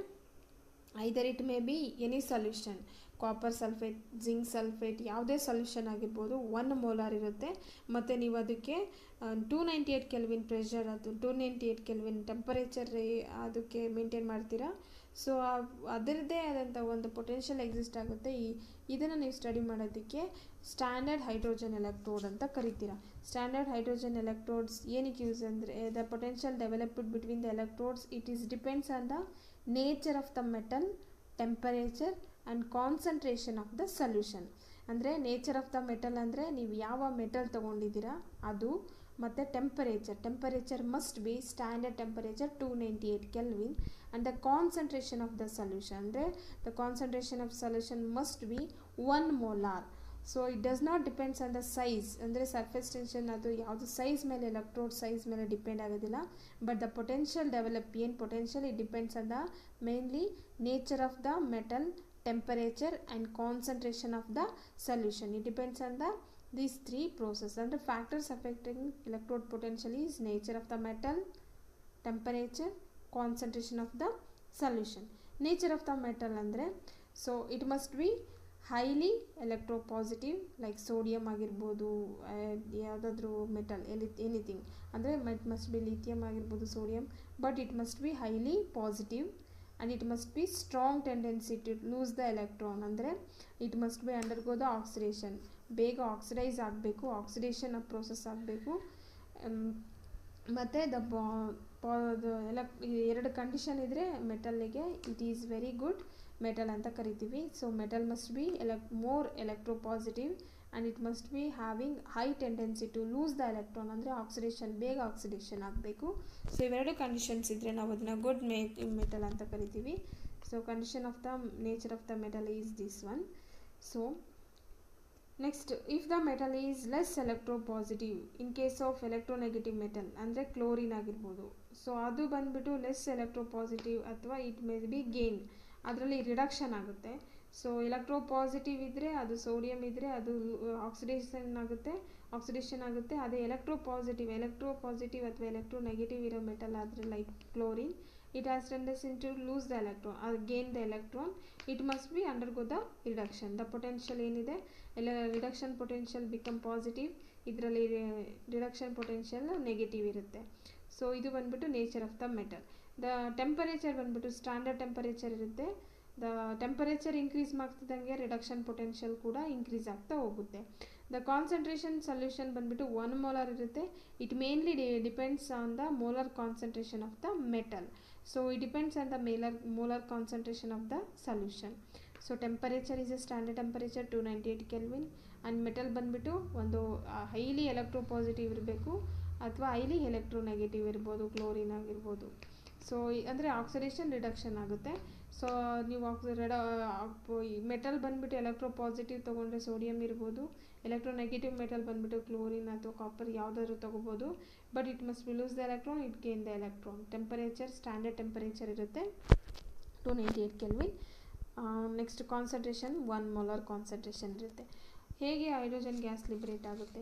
ಐದರ್ it may be any solution, copper sulphate, zinc sulphate, ಯಾವುದೇ solution ಆಗಿರ್ಬೋದು, 1 molar ಇರುತ್ತೆ. ಮತ್ತು ನೀವು ಅದಕ್ಕೆ 298 ಕೆಲ್ವಿನ್ ಪ್ರೆಷರ್, ಅದು 298 ಕೆಲ್ವಿನ್ ಟೆಂಪರೇಚರ್ ಅದಕ್ಕೆ ಮೇಂಟೈನ್ ಮಾಡ್ತೀರಾ. ಸೊ ಅದರದ್ದೇ ಆದಂಥ ಒಂದು ಪೊಟೆನ್ಷಿಯಲ್ ಎಕ್ಸಿಸ್ಟ್ ಆಗುತ್ತೆ. ಇದನ್ನು ನೀವು ಸ್ಟಡಿ ಮಾಡೋದಕ್ಕೆ ಸ್ಟ್ಯಾಂಡರ್ಡ್ ಹೈಡ್ರೋಜನ್ ಎಲೆಕ್ಟ್ರೋಡ್ ಅಂತ ಕರಿತೀರಾ. ಸ್ಟ್ಯಾಂಡರ್ಡ್ ಹೈಡ್ರೋಜನ್ ಎಲೆಕ್ಟ್ರೋಡ್ಸ್ ಏನಕ್ಕೆ ಯೂಸ್ ಅಂದರೆ the potential developed between the electrodes it is depends on the nature of the metal, temperature and concentration of the solution. ಅಂದರೆ nature of the metal ಅಂದರೆ ನೀವು ಯಾವ metal ತೊಗೊಂಡಿದ್ದೀರಾ ಅದು, ಮತ್ತು temperature must be standard temperature 298 kelvin and the concentration of the solution ಅಂದರೆ the concentration of solution must be 1 molar. So it does not depends on the size, ಅಂದರೆ surface tension ಅದು ಯಾವುದು size ಮೇಲೆ, electrode size ಮೇಲೆ depend ಆಗೋದಿಲ್ಲ. But the potential develop ಏನು potential it depends on the mainly nature of the metal, temperature and concentration of the solution. It depends on the these three processes. And the factors affecting electrode potential is nature of the metal, temperature, concentration of the solution. Nature of the metal andre so it must be highly electropositive like sodium ಆಗಿರ್ಬೋದು, ಯಾವುದಾದ್ರೂ metal anything ಅಂದರೆ it must B lithium ಆಗಿರ್ಬೋದು, sodium, but it must B highly positive and it must be strong tendency to lose the electron. ಅಂದರೆ it must be undergo the oxidation, ಬೇಗ oxidise ಆಗಬೇಕು, oxidation process ಆಗಬೇಕು. ಮತ್ತು ಎರಡು condition ಇದ್ದರೆ ಮೆಟಲ್ಲಿಗೆ it is very good metal ಅಂತ ಕರಿತೀವಿ. So metal must be more electropositive and it must be having high tendency to lose the electron, ಅಂದರೆ ಆಕ್ಸಿಡೇಷನ್ ಬೇಗ ಆಕ್ಸಿಡೇಷನ್ ಆಗಬೇಕು. ಸೊ ಇವೆರಡು ಕಂಡೀಷನ್ಸ್ ಇದ್ದರೆ ನಾವು ಅದನ್ನು ಗುಡ್ ಮೆಟಲ್ ಅಂತ ಕರಿತೀವಿ. So condition of the nature of the metal is this one. So next, if the metal is less electropositive in case of electronegative metal ಅಂದರೆ ಕ್ಲೋರಿನ್ ಆಗಿರ್ಬೋದು, ಸೊ ಅದು ಬಂದುಬಿಟ್ಟು ಲೆಸ್ ಎಲೆಕ್ಟ್ರೋಪಾಸಿಟಿವ್ ಅಥವಾ ಇಟ್ ಮೇ ಬಿ ಗೇನ್, ಅದರಲ್ಲಿ reduction ಆಗುತ್ತೆ. So electropositive ಇದ್ದರೆ ಅದು sodium ಇದ್ದರೆ ಅದು ಆಕ್ಸಿಡೇಷನ್ ಆಗುತ್ತೆ. ಅದೇ ಎಲೆಕ್ಟ್ರೋಪಾಸಿಟಿವ್ ಅಥವಾ ಎಲೆಕ್ಟ್ರೋನೆಗೆಟಿವ್ ಇರೋ ಮೆಟಲ್ ಆದರೆ like chlorine, it has tendency to lose the electron or gain the electron. It must be undergo the reduction. The potential ಏನಿದೆ reduction potential become positive, ಇದರಲ್ಲಿ reduction potential ನೆಗೆಟಿವ್ ಇರುತ್ತೆ. So ಇದು ಬಂದ್ಬಿಟ್ಟು nature of the metal. The temperature ಬಂದ್ಬಿಟ್ಟು standard temperature ಇರುತ್ತೆ. The temperature increase ಮಾಡ್ತಿದ್ದಂಗೆ reduction potential ಕೂಡ increase ಆಗ್ತಾ ಹೋಗುತ್ತೆ. ದ ಕಾನ್ಸಂಟ್ರೇಷನ್ ಸೊಲ್ಯೂಷನ್ ಬಂದ್ಬಿಟ್ಟು 1 ಮೋಲಾರ್ ಇರುತ್ತೆ. It mainly depends on the molar concentration of the metal. So it depends on the molar concentration of the solution. So temperature is a standard temperature 298 kelvin. And metal ಬಂದ್ಬಿಟ್ಟು ಒಂದು highly electro positive ಇರಬೇಕು ಅಥವಾ highly electro negative ಇರ್ಬೋದು, chlorine ಆಗಿರ್ಬೋದು. So ಅಂದರೆ oxidation reduction ಆಗುತ್ತೆ. So ನೀವು metal ಬಂದುಬಿಟ್ಟು ಎಲೆಕ್ಟ್ರೋ ಪಾಸಿಟಿವ್ ತೊಗೊಂಡ್ರೆ ಸೋಡಿಯಂ ಇರ್ಬೋದು, ಎಲೆಕ್ಟ್ರೋ ನೆಗೆಟಿವ್ ಮೆಟಲ್ ಬಂದುಬಿಟ್ಟು ಕ್ಲೋರಿನ್ ಅಥವಾ ಕಾಪರ್ ಯಾವುದಾದ್ರೂ ತೊಗೋಬೋದು. But it must loose the electron, it gain the electron. Temperature standard temperature ಇರುತ್ತೆ 298 kelvin. Next concentration 1 molar concentration ಇರುತ್ತೆ. ಹೇಗೆ ಹೈಡ್ರೋಜನ್ ಗ್ಯಾಸ್ ಲಿಬ್ರೇಟ್ ಆಗುತ್ತೆ?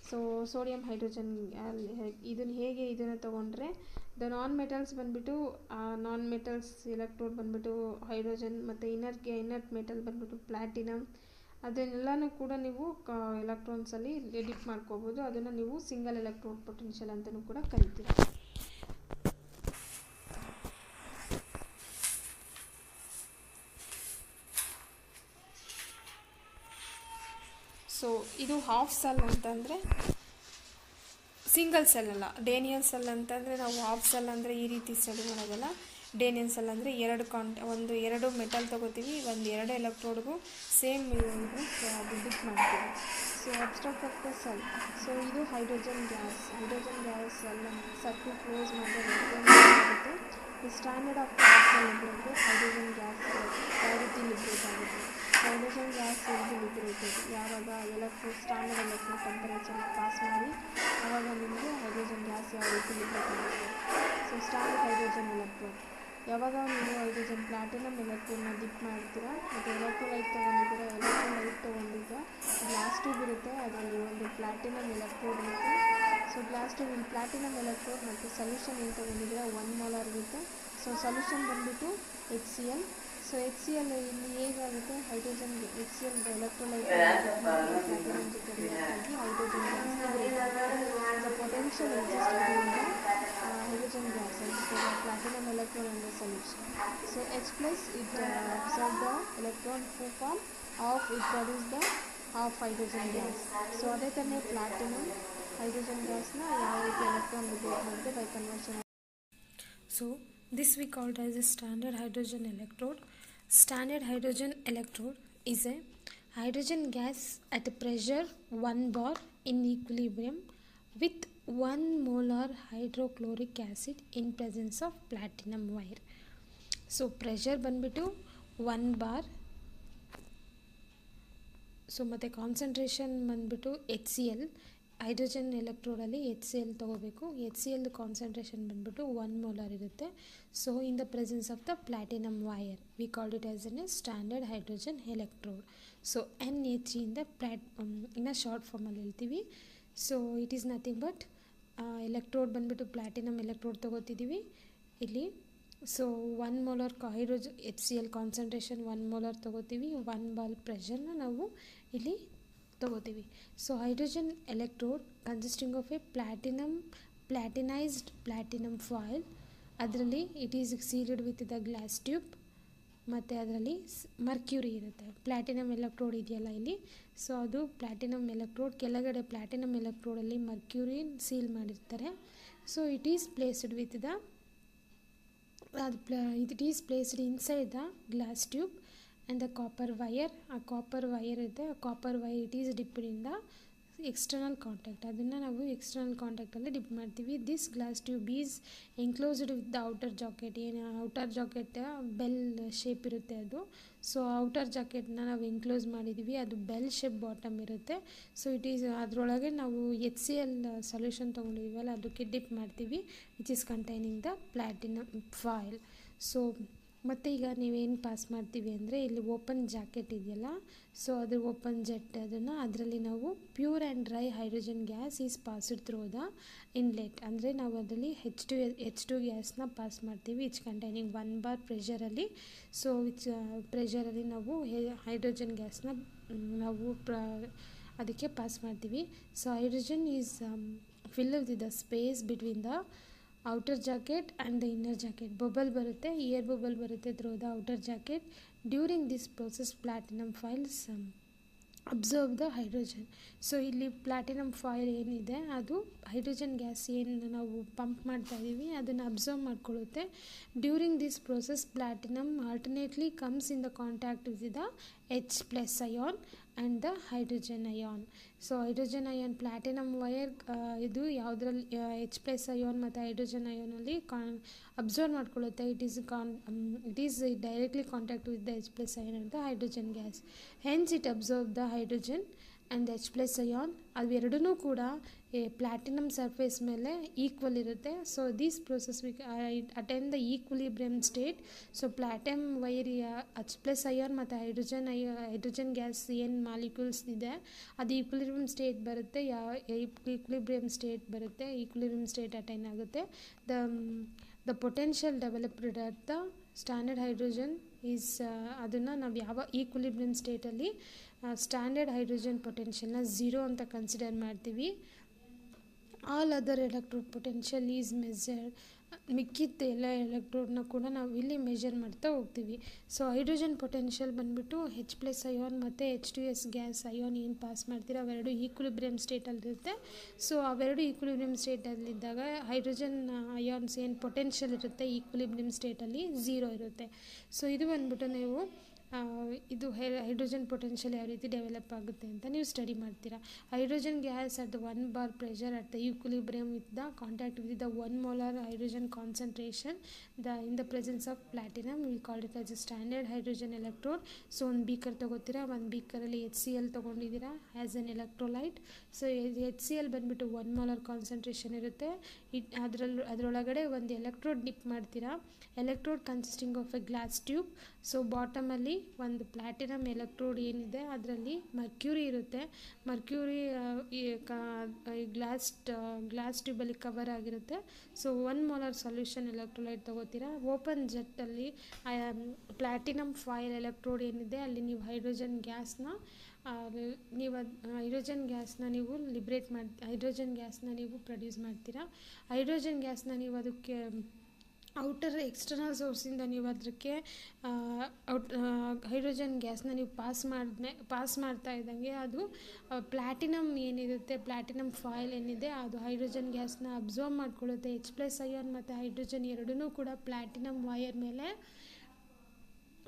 ಸೊ ಸೋಡಿಯಂ ಹೈಡ್ರೋಜನ್ ಇದನ್ನು ತೊಗೊಂಡ್ರೆ ದ ನಾನ್ ಮೆಟಲ್ಸ್ ಬಂದುಬಿಟ್ಟು ನಾನ್ ಮೆಟಲ್ಸ್ ಎಲೆಕ್ಟ್ರೋಡ್ ಬಂದುಬಿಟ್ಟು ಹೈಡ್ರೋಜನ್ ಮತ್ತು inert metal ಬಂದುಬಿಟ್ಟು ಪ್ಲಾಟಿನಮ್. ಅದನ್ನೆಲ್ಲನೂ ಕೂಡ ನೀವು ಎಲೆಕ್ಟ್ರಾನ್ಸಲ್ಲಿ ಎಡಿಟ್ ಮಾಡ್ಕೋಬೋದು. ಅದನ್ನು ನೀವು ಸಿಂಗಲ್ ಎಲೆಕ್ಟ್ರೋಡ್ ಪೊಟೆನ್ಷಿಯಲ್ ಅಂತಲೂ ಕೂಡ ಕರಿತೀರ. ಸೊ ಇದು ಹಾಫ್ ಸೆಲ್ ಅಂತಂದರೆ ಸಿಂಗಲ್ ಸೆಲ್ ಅಲ್ಲ. ಡೇನಿಯಲ್ ಸೆಲ್ ಅಂತಂದರೆ ನಾವು ಹಾಫ್ ಸೆಲ್ ಅಂದರೆ ಈ ರೀತಿ ಸ್ಟಡಿ ಮಾಡೋದಲ್ಲ. ಡೇನಿಯಲ್ ಸೆಲ್ ಅಂದರೆ ಎರಡು ಮೆಟಲ್ ತೊಗೋತೀವಿ, ಎರಡು ಎಲೆಕ್ಟ್ರೋಡ್ಗೂ ಸೇಮ್ ಡಿಟ್ ಮಾಡ್ತೀವಿ. So abstract of the cell. So ಇದು hydrogen gas cell circuit close ಮಾಡಿರುತ್ತೆ. ಈ ಸ್ಟ್ಯಾಂಡರ್ಡ್ ಆಫ್ ದ ಸೆಲ್ ಇದ್ದರೆ ಹೈಡ್ರೋಜನ್ ಗ್ಯಾಸ್ ಯಾವ ರೀತಿ ಲಿಬ್ರೇಟ್ ಆಗುತ್ತೆ. ಹೈಡ್ರೋಜನ್ ಗ್ಯಾಸ್ ಎಲ್ಲಿ ಲಿಬ್ರೇಟೆಡ್ ಯಾವಾಗ ಸ್ಟ್ಯಾಂಡರ್ಡ್ ಎಲೆಕ್ಟ್ರೋ ಟೆಂಪರೇಚರ್ ಪಾಸ್ ಮಾಡಿ ಆವಾಗ ನಿಮಗೆ ಹೈಡ್ರೋಜನ್ ಗ್ಯಾಸ್ ಯಾವ ರೀತಿ ಲಿಬ್ರೇಟ್ ಆಗುತ್ತೆ. ಸೊ ಸ್ಟ್ಯಾಂಡರ್ಡ್ ಹೈಡ್ರೋಜನ್ ಎಲೆಕ್ಟ್ರೋಡ್ ಯಾವಾಗ ನೀವು ಹೈಡ್ರೋಜನ್ ಪ್ಲಾಟಿನಮ್ ಎಲೆಕ್ಟ್ರೋಡ್ನ ಡಿಪ್ ಮಾಡ್ತೀರಾ ಮತ್ತು ಎಲೆಕ್ಟ್ರೋಲೈಟ್ ತೊಗೊಂಡಿದ್ದೀರಾ ಗ್ಲಾಸ್ ಟ್ಯೂಬ್ ಇರುತ್ತೆ, ಅದರಲ್ಲಿ ಒಂದು ಪ್ಲಾಟಿನಮ್ ಎಲೆಕ್ಟ್ರೋಡ್ ಇರುತ್ತೆ. So glass tube platinum electrode ಮತ್ತು ಸೊಲ್ಯೂಷನ್ ಏನು ತೊಗೊಂಡಿದ್ದೀರಾ 1 ಮೋಲಾರ್ ಇರುತ್ತೆ. ಸೊ ಸೊಲ್ಯೂಷನ್ ಬಂದುಬಿಟ್ಟು HCl. ಸೊ HCl ಇಲ್ಲಿ ಹೇಗಾಗುತ್ತೆ ಹೈಡ್ರೋಜನ್ HCl ಎಲೆಕ್ಟ್ರೋಲೈಟ್ ಪ್ಲಾಟಿನಮ್ ಜೊತೆ ರಿಯಾಕ್ಟ್ ಆಗಿ hydrogen gas the potential exist between the hydrogen gas and the platinum electron in the solution. So H plus it absorb the electron form of it produce the half hydrogen gas. So ಅದೇ ಥರನೇ platinum hydrogen gasನ ಯಾವ ರೀತಿ electron liberate ಮಾಡುತ್ತೆ by conversion. So this we called as a standard hydrogen electrode. Standard hydrogen electrode is a hydrogen gas at a pressure 1 bar in equilibrium with 1 molar hydrochloric acid in presence of platinum wire. So pressure ಬಂದ್ಬಿಟ್ಟು 1 bar. So ಮತ್ತು concentration ಬಂದ್ಬಿಟ್ಟು HCl hydrogen ಎಲೆಕ್ಟ್ರೋಡಲ್ಲಿ HCl ತೊಗೋಬೇಕು. HCl concentration ಬಂದ್ಬಿಟ್ಟು 1 molar ಇರುತ್ತೆ. So in the presence of the platinum wire V called it as N standard hydrogen electrode. So NH ಇಂದ ಇನ್ನು short ಫಾರ್ಮಲ್ಲಿ ಹೇಳ್ತೀವಿ. So it is nothing but electrode ಬಂದುಬಿಟ್ಟು platinum electrode ತೊಗೋತಿದ್ದೀವಿ ಇಲ್ಲಿ. So 1 molar hydrogen HCl concentration 1 molar ತೊಗೋತೀವಿ. 1 bar ಪ್ರೆಷರ್ನ ನಾವು ಇಲ್ಲಿ ತೊಗೋತೀವಿ. So hydrogen electrode consisting of a platinised platinum foil. ಅದರಲ್ಲಿ it is sealed with the glass tube ಮತ್ತು ಅದರಲ್ಲಿ mercury ಇರುತ್ತೆ. ಪ್ಲಾಟಿನಮ್ ಎಲೆಕ್ಟ್ರೋಡ್ ಇದೆಯಲ್ಲ ಇಲ್ಲಿ, ಸೊ ಅದು ಪ್ಲಾಟಿನಮ್ ಎಲೆಕ್ಟ್ರೋಡ್ ಕೆಳಗಡೆ ಪ್ಲಾಟಿನಮ್ ಎಲೆಕ್ಟ್ರೋಡಲ್ಲಿ ಮರ್ಕ್ಯೂರಿ ಸೀಲ್ ಮಾಡಿರ್ತಾರೆ. So it is placed with the it is placed inside the glass tube and the copper wire. ಆ copper wire ಇದೆ, ಆ copper wire it is dipped in the external contact. ಅದನ್ನು ನಾವು external ಕಾಂಟ್ಯಾಕ್ಟಲ್ಲಿ drip ಮಾಡ್ತೀವಿ. This glass tube is enclosed with the outer jacket. ಏನು outer jacket bell shape ಇರುತ್ತೆ ಅದು. So outer ಜಾಕೆಟ್ನ ನಾವು ಎನ್ಕ್ಲೋಸ್ ಮಾಡಿದ್ದೀವಿ, ಅದು ಬೆಲ್ ಶೇಪ್ ಬಾಟಮ್ ಇರುತ್ತೆ. ಸೊ ಇಟ್ ಈಸ್ ಅದರೊಳಗೆ ನಾವು HCl ಸೊಲ್ಯೂಷನ್ ತೊಗೊಂಡಿದ್ದೀವಲ್ಲ ಅದಕ್ಕೆ ಡಿಪ್ ಮಾಡ್ತೀವಿ, which is containing the platinum foil. So ಮತ್ತು ಈಗ ನೀವೇನು ಪಾಸ್ ಮಾಡ್ತೀವಿ ಅಂದರೆ ಇಲ್ಲಿ ಓಪನ್ ಜಾಕೆಟ್ ಇದೆಯಲ್ಲ, ಸೊ ಅದು ಓಪನ್ ಜೆಟ್ ಅದರಲ್ಲಿ ನಾವು pure and dry hydrogen gas is passed through the inlet. ಅಂದರೆ ನಾವು ಅದರಲ್ಲಿ H2 ಗ್ಯಾಸ್ನ ಪಾಸ್ ಮಾಡ್ತೀವಿ ವಿಚ್ ಕಂಟೈನಿಂಗ್ 1 bar ಪ್ರೆಷರಲ್ಲಿ. ಸೊ ವಿಚ್ ಪ್ರೆಷರಲ್ಲಿ ನಾವು ಹೈಡ್ರೋಜನ್ ಗ್ಯಾಸ್ನ ನಾವು ಅದಕ್ಕೆ ಪಾಸ್ ಮಾಡ್ತೀವಿ. So hydrogen is filled with the space between the outer jacket and the inner jacket. Bubble ಬರುತ್ತೆ, air bubble ಬರುತ್ತೆ through the outer jacket. During this process platinum foils observe the hydrogen. So ಇಲ್ಲಿ platinum foil ಏನಿದೆ ಅದು hydrogen gas ಏನು ನಾವು pump ಮಾಡ್ತಾ ಇದ್ದೀವಿ ಅದನ್ನು ಅಬ್ಸರ್ವ್ ಮಾಡ್ಕೊಳ್ಳುತ್ತೆ. During this process platinum alternately comes in the contact with the H+ ion and the hydrogen ion. So hydrogen ion platinum wire ಇದು ಯಾವುದ್ರಲ್ಲಿ H+ ಅಯಾನ್ ಮತ್ತು ಹೈಡ್ರೋಜನ್ ಅಯಾನಲ್ಲಿ ಅಬ್ಸರ್ವ್ ಮಾಡ್ಕೊಳ್ಳುತ್ತೆ. It is directly contact with the H+ ion and the hydrogen gas. Hence it absorb the hydrogen and H+ ion. ಅವೆರಡೂ ಕೂಡ platinum surface ಮೇಲೆ equal ಇರುತ್ತೆ. So this process attend the equilibrium state. So platinum wire H+ ion ಮತ್ತು hydrogen gas ಏನು molecules ಇದೆ ಅದು equilibrium state ಬರುತ್ತೆ. Equilibrium state ಬರುತ್ತೆ, ಈಕ್ವಿಲಿಬ್ರಿಯಮ್ ಸ್ಟೇಟ್ ಅಟೈನ್ ಆಗುತ್ತೆ. The potential developed at the standard hydrogen is ಅದನ್ನು ನಾವು ಯಾವ ಈಕ್ವಿಲಿಬ್ರಿಯಮ್ ಸ್ಟೇಟಲ್ಲಿ ಸ್ಟ್ಯಾಂಡರ್ಡ್ ಹೈಡ್ರೋಜನ್ ಪೊಟೆನ್ಷಿಯಲ್ನ 0 ಅಂತ ಕನ್ಸಿಡರ್ ಮಾಡ್ತೀವಿ. All other electrode potential is measured. ಮಿಕ್ಕಿದ ಎಲ್ಲ ಎಲೆಕ್ಟ್ರೋಡ್ನ ಕೂಡ ನಾವು ಇಲ್ಲಿ ಮೆಜರ್ ಮಾಡ್ತಾ ಹೋಗ್ತೀವಿ. ಸೊ ಹೈಡ್ರೋಜನ್ ಪೊಟೆನ್ಷಿಯಲ್ ಬಂದುಬಿಟ್ಟು H+ ಅಯಾನ್ ಮತ್ತು H2S ಗ್ಯಾಸ್ ಅಯಾನ್ ಏನು ಪಾಸ್ ಮಾಡ್ತೀರ ಅವೆರಡು ಈಕ್ವಿಲಿಬ್ರಿಯಮ್ ಸ್ಟೇಟಲ್ಲಿರುತ್ತೆ. ಸೊ ಅವೆರಡು ಈಕ್ವಿಲಿಬ್ರಿಯಮ್ ಸ್ಟೇಟಲ್ಲಿದ್ದಾಗ ಹೈಡ್ರೋಜನ್ ಅಯಾನ್ಸ್ ಏನು ಪೊಟೆನ್ಷಿಯಲ್ ಇರುತ್ತೆ ಈಕ್ವಿಲಿಬ್ರಿಯಮ್ ಸ್ಟೇಟಲ್ಲಿ 0 ಇರುತ್ತೆ. ಸೊ ಇದು ಬಂದುಬಿಟ್ಟು ನೀವು ಇದು ಹೈಡ್ರೋಜನ್ ಪೊಟೆನ್ಷಿಯಲ್ ಯಾವ ರೀತಿ ಡೆವಲಪ್ ಆಗುತ್ತೆ ಅಂತ ನೀವು ಸ್ಟಡಿ ಮಾಡ್ತೀರಾ. Hydrogen gas at the 1 bar pressure at the equilibrium with the contact with the 1 molar hydrogen concentration in the presence of platinum we call it as a standard hydrogen electrode. So ಒಂದು beaker ತೊಗೋತೀರಾ, ಒಂದು ಬೀಕರಲ್ಲಿ HCl ತೊಗೊಂಡಿದ್ದೀರಾ as an electrolyte. So HCl ಬಂದುಬಿಟ್ಟು 1 molar concentration ಇರುತ್ತೆ. ಅದರೊಳಗಡೆ ಒಂದು electrode dip ಮಾಡ್ತೀರಾ. Electrode consisting of a glass tube. So ಬಾಟಮಲ್ಲಿ ಒಂದು ಪ್ಲಾಟಿನಮ್ ಎಲೆಕ್ಟ್ರೋಡ್ ಏನಿದೆ ಅದರಲ್ಲಿ ಮರ್ಕ್ಯೂರಿ ಇರುತ್ತೆ. ಮರ್ಕ್ಯೂರಿ ಗ್ಲಾಸ್ ಟ್ಯೂಬಲ್ಲಿ ಕವರ್ ಆಗಿರುತ್ತೆ. ಸೊ 1 molar ಸೊಲ್ಯೂಷನ್ ಎಲೆಕ್ಟ್ರೋಲೈಟ್ ತೊಗೋತೀರಾ. ಓಪನ್ ಜೆಟ್ಟಲ್ಲಿ ಪ್ಲಾಟಿನಮ್ ಫಾಯಿಲ್ ಎಲೆಕ್ಟ್ರೋಡ್ ಏನಿದೆ ಅಲ್ಲಿ ನೀವು ಹೈಡ್ರೋಜನ್ ಗ್ಯಾಸ್ನ ನೀವು ಲಿಬ್ರೇಟ್ ಹೈಡ್ರೋಜನ್ ಗ್ಯಾಸ್ನ ನೀವು ಪ್ರೊಡ್ಯೂಸ್ ಮಾಡ್ತೀರಾ. ಹೈಡ್ರೋಜನ್ ಗ್ಯಾಸ್ನ ನೀವು ಅದಕ್ಕೆ ಔಟರ್ ಎಕ್ಸ್ಟರ್ನಲ್ ಸೋರ್ಸಿಂದ ನೀವು ಅದಕ್ಕೆ ಹೈಡ್ರೋಜನ್ ಗ್ಯಾಸ್ನ ನೀವು ಪಾಸ್ ಮಾಡ್ತಾ ಇದ್ದಂಗೆ ಅದು ಪ್ಲಾಟಿನಮ್ ಏನಿರುತ್ತೆ ಪ್ಲಾಟಿನಮ್ ಫಾಯಿಲ್ ಏನಿದೆ ಅದು ಹೈಡ್ರೋಜನ್ ಗ್ಯಾಸ್ನ ಅಬ್ಸರ್ವ್ ಮಾಡ್ಕೊಳ್ಳುತ್ತೆ. H+ ಅಯಾನ್ ಮತ್ತು ಹೈಡ್ರೋಜನ್ ಎರಡೂ ಕೂಡ ಪ್ಲಾಟಿನಮ್ ವೈರ್ ಮೇಲೆ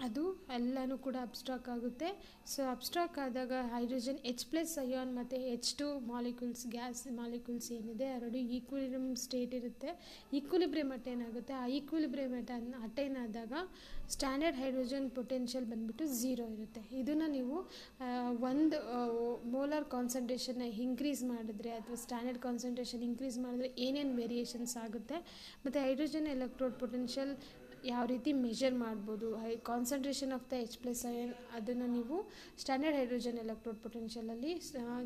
ಅದು ಎಲ್ಲನೂ ಕೂಡ ಅಬ್ಸ್ಟ್ರಾಕ್ಟ್ ಆಗುತ್ತೆ. ಸೊ ಅಬ್ಸ್ಟ್ರಾಕ್ಟ್ ಆದಾಗ ಹೈಡ್ರೋಜನ್ H+ ಅಯಾನ್ ಮತ್ತು H2 ಮಾಲಿಕ್ಯೂಲ್ಸ್ ಗ್ಯಾಸ್ ಮಾಲಿಕ್ಯೂಲ್ಸ್ ಏನಿದೆ ಎರಡು ಈಕ್ವಿಲಿಬ್ರಿಯಮ್ ಸ್ಟೇಟ್ ಇರುತ್ತೆ. ಈಕ್ವಿಲಿಬ್ರಿಯಮ್ ಅಟೈನ್ ಆಗುತ್ತೆ. ಆ ಈಕ್ವಿಲಿಬ್ರಿಯಮ್ ಅಟೈನ್ ಆದಾಗ ಸ್ಟ್ಯಾಂಡರ್ಡ್ ಹೈಡ್ರೋಜನ್ ಪೊಟೆನ್ಷಿಯಲ್ ಬಂದುಬಿಟ್ಟು 0 ಇರುತ್ತೆ. ಇದನ್ನು ನೀವು ಒಂದು ಮೋಲಾರ್ ಕಾನ್ಸಂಟ್ರೇಷನ್ನ ಇನ್ಕ್ರೀಸ್ ಮಾಡಿದ್ರೆ ಅಥವಾ ಸ್ಟ್ಯಾಂಡರ್ಡ್ ಕಾನ್ಸಂಟ್ರೇಷನ್ ಇನ್ಕ್ರೀಸ್ ಮಾಡಿದ್ರೆ ಏನೇನು ವೇರಿಯೇಷನ್ಸ್ ಆಗುತ್ತೆ ಮತ್ತು ಹೈಡ್ರೋಜನ್ ಎಲೆಕ್ಟ್ರೋಡ್ ಪೊಟೆನ್ಷಿಯಲ್ ಯಾವ ರೀತಿ ಮೆಷರ್ ಮಾಡ್ಬೋದು. Concentration of the H+ ion ಅದನ್ನು ನೀವು ಸ್ಟ್ಯಾಂಡರ್ಡ್ ಹೈಡ್ರೋಜನ್ ಎಲೆಕ್ಟ್ರೋಡ್ ಪೊಟೆನ್ಷಿಯಲಲ್ಲಿ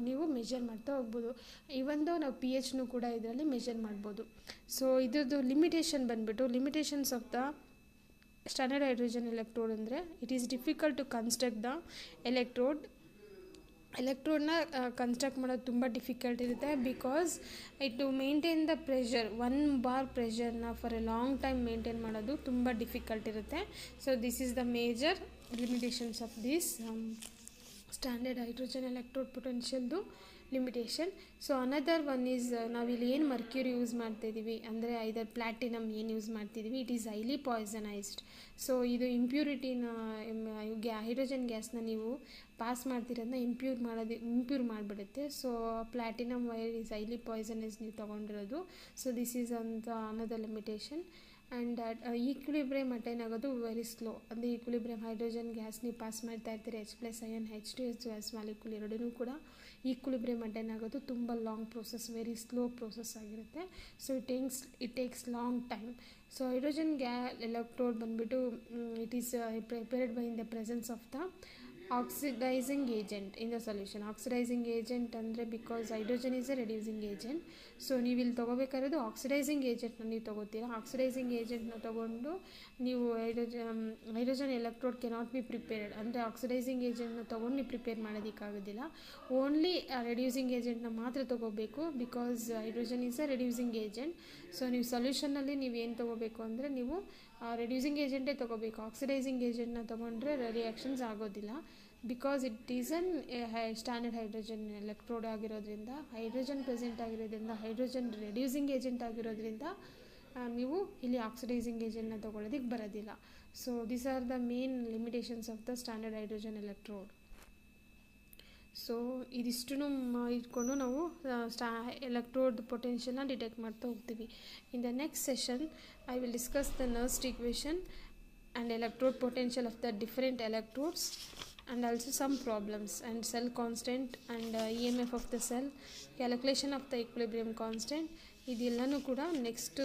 ನೀವು ಮೆಷರ್ ಮಾಡ್ತಾ ಹೋಗ್ಬೋದು. ಇವಂದು ನಾವು pHನೂ ಕೂಡ ಇದರಲ್ಲಿ ಮೆಷರ್ ಮಾಡ್ಬೋದು. ಸೊ ಇದ್ರದ್ದು limitations of the standard hydrogen electrode ಅಂದರೆ it is difficult to construct the ಎಲೆಕ್ಟ್ರೋಡ್ನ ಕನ್ಸ್ಟ್ರಕ್ಟ್ ಮಾಡೋದು ತುಂಬ ಡಿಫಿಕಲ್ಟ್ ಇರುತ್ತೆ. Because to maintain the pressure 1 bar ಪ್ರೆಷರ್ನ for a long time maintain ಮಾಡೋದು ತುಂಬ ಡಿಫಿಕಲ್ಟ್ ಇರುತ್ತೆ. So this is the major limitations of this standard hydrogen electrode ಪೊಟೆನ್ಷಿಯಲ್ದು limitation. So another one is ನಾವಿಲ್ಲಿ ಏನು ಮರ್ಕ್ಯೂರಿ ಯೂಸ್ ಮಾಡ್ತಾಯಿದ್ದೀವಿ ಅಂದರೆ ಐದರ್ ಪ್ಲಾಟಿನಮ್ ಏನು ಯೂಸ್ ಮಾಡ್ತಿದ್ದೀವಿ it is highly poisonised. So ಇದು ಇಂಪ್ಯೂರಿಟಿನ ಹೈಡ್ರೋಜನ್ ಗ್ಯಾಸ್ನ ನೀವು ಪಾಸ್ ಮಾಡ್ತಿರೋದನ್ನ ಇಂಪ್ಯೂರ್ ಮಾಡಿಬಿಡುತ್ತೆ. So platinum wire is highly poisonise ನೀವು ತೊಗೊಂಡಿರೋದು. ಸೊ ದಿಸ್ ಈಸ್ ಅಂತ another limitation. And equilibrium attain ಆಗೋದು ವೆರಿ ಸ್ಲೋ. ಅಂದರೆ ಈಕ್ವಿಲಿಬ್ರಿಯಮ್ ಹೈಡ್ರೋಜನ್ ಗ್ಯಾಸ್ ನೀವು ಪಾಸ್ ಮಾಡ್ತಾ ಇರ್ತೀರಿ H+ ion H2S gas molecule ಎರಡೂ ಕೂಡ ಈಕ್ವಿಲಿಬ್ರಿಯಮ್ ಅಟೈನ್ ಆಗೋದು ತುಂಬ long process, very slow process ಆಗಿರುತ್ತೆ. So it takes long time. So hydrogen electrode ಬಂದುಬಿಟ್ಟು it is prepared by in the presence of the oxidising agent in the solution. Oxidising agent ಅಂದರೆ because hydrogen is a reducing agent. So ನೀವು ಇಲ್ಲಿ ತೊಗೋಬೇಕಾಗಿರೋದು oxidising ಏಜೆಂಟ್ನ ನೀವು ತೊಗೋತೀರಾ. Oxidising ಏಜೆಂಟ್ನ ತೊಗೊಂಡು ನೀವು hydrogen electrode cannot be prepared, ಅಂದರೆ ಆಕ್ಸಿಡೈಸಿಂಗ್ ಏಜೆಂಟ್ನ ತೊಗೊಂಡು ನೀವು ಪ್ರಿಪೇರ್ ಮಾಡೋದಕ್ಕಾಗೋದಿಲ್ಲ. ಓನ್ಲಿ ರೆಡ್ಯೂಸಿಂಗ್ ಏಜೆಂಟ್ನ ಮಾತ್ರ ತೊಗೋಬೇಕು, because hydrogen is a reducing agent. So ನೀವು ಸೊಲ್ಯೂಷನ್ನಲ್ಲಿ ನೀವು ಏನು ತೊಗೋಬೇಕು ಅಂದರೆ ನೀವು ರೆಡ್ಯೂಸಿಂಗ್ ಏಜೆಂಟೇ ತೊಗೋಬೇಕು. ಆಕ್ಸಿಡೈಸಿಂಗ್ ಏಜೆಂಟ್ನ ತೊಗೊಂಡ್ರೆ ರಿಯಾಕ್ಷನ್ಸ್ ಆಗೋದಿಲ್ಲ, because it is an standard hydrogen electrode ಆಗಿರೋದ್ರಿಂದ, ಹೈಡ್ರೋಜನ್ ಪ್ರೆಸೆಂಟ್ ಆಗಿರೋದ್ರಿಂದ, ಹೈಡ್ರೋಜನ್ ರೆಡ್ಯೂಸಿಂಗ್ ಏಜೆಂಟ್ ಆಗಿರೋದ್ರಿಂದ ನೀವು ಇಲ್ಲಿ ಆಕ್ಸಿಡೈಸಿಂಗ್ ಏಜೆಂಟ್ನ ತೊಗೊಳ್ಳೋದಕ್ಕೆ ಬರೋದಿಲ್ಲ. So these are the main limitations of the standard hydrogen electrode. So ಇದಿಷ್ಟು ಇಟ್ಕೊಂಡು ನಾವು ಎಲೆಕ್ಟ್ರೋಡ್ ಪೊಟೆನ್ಷಿಯಲ್ನ ಡಿಟೆಕ್ಟ್ ಮಾಡ್ತಾ ಹೋಗ್ತೀವಿ. In the next session I will discuss the Nernst equation and electrode potential of the different electrodes and also some problems and cell constant and EMF of the cell, calculation of the equilibrium constant. ಇದೆಲ್ಲನೂ ಕೂಡ next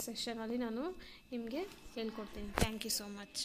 ಸೆಷನಲ್ಲಿ ನಾನು ನಿಮಗೆ ಹೇಳ್ಕೊಡ್ತೀನಿ. Thank you so much.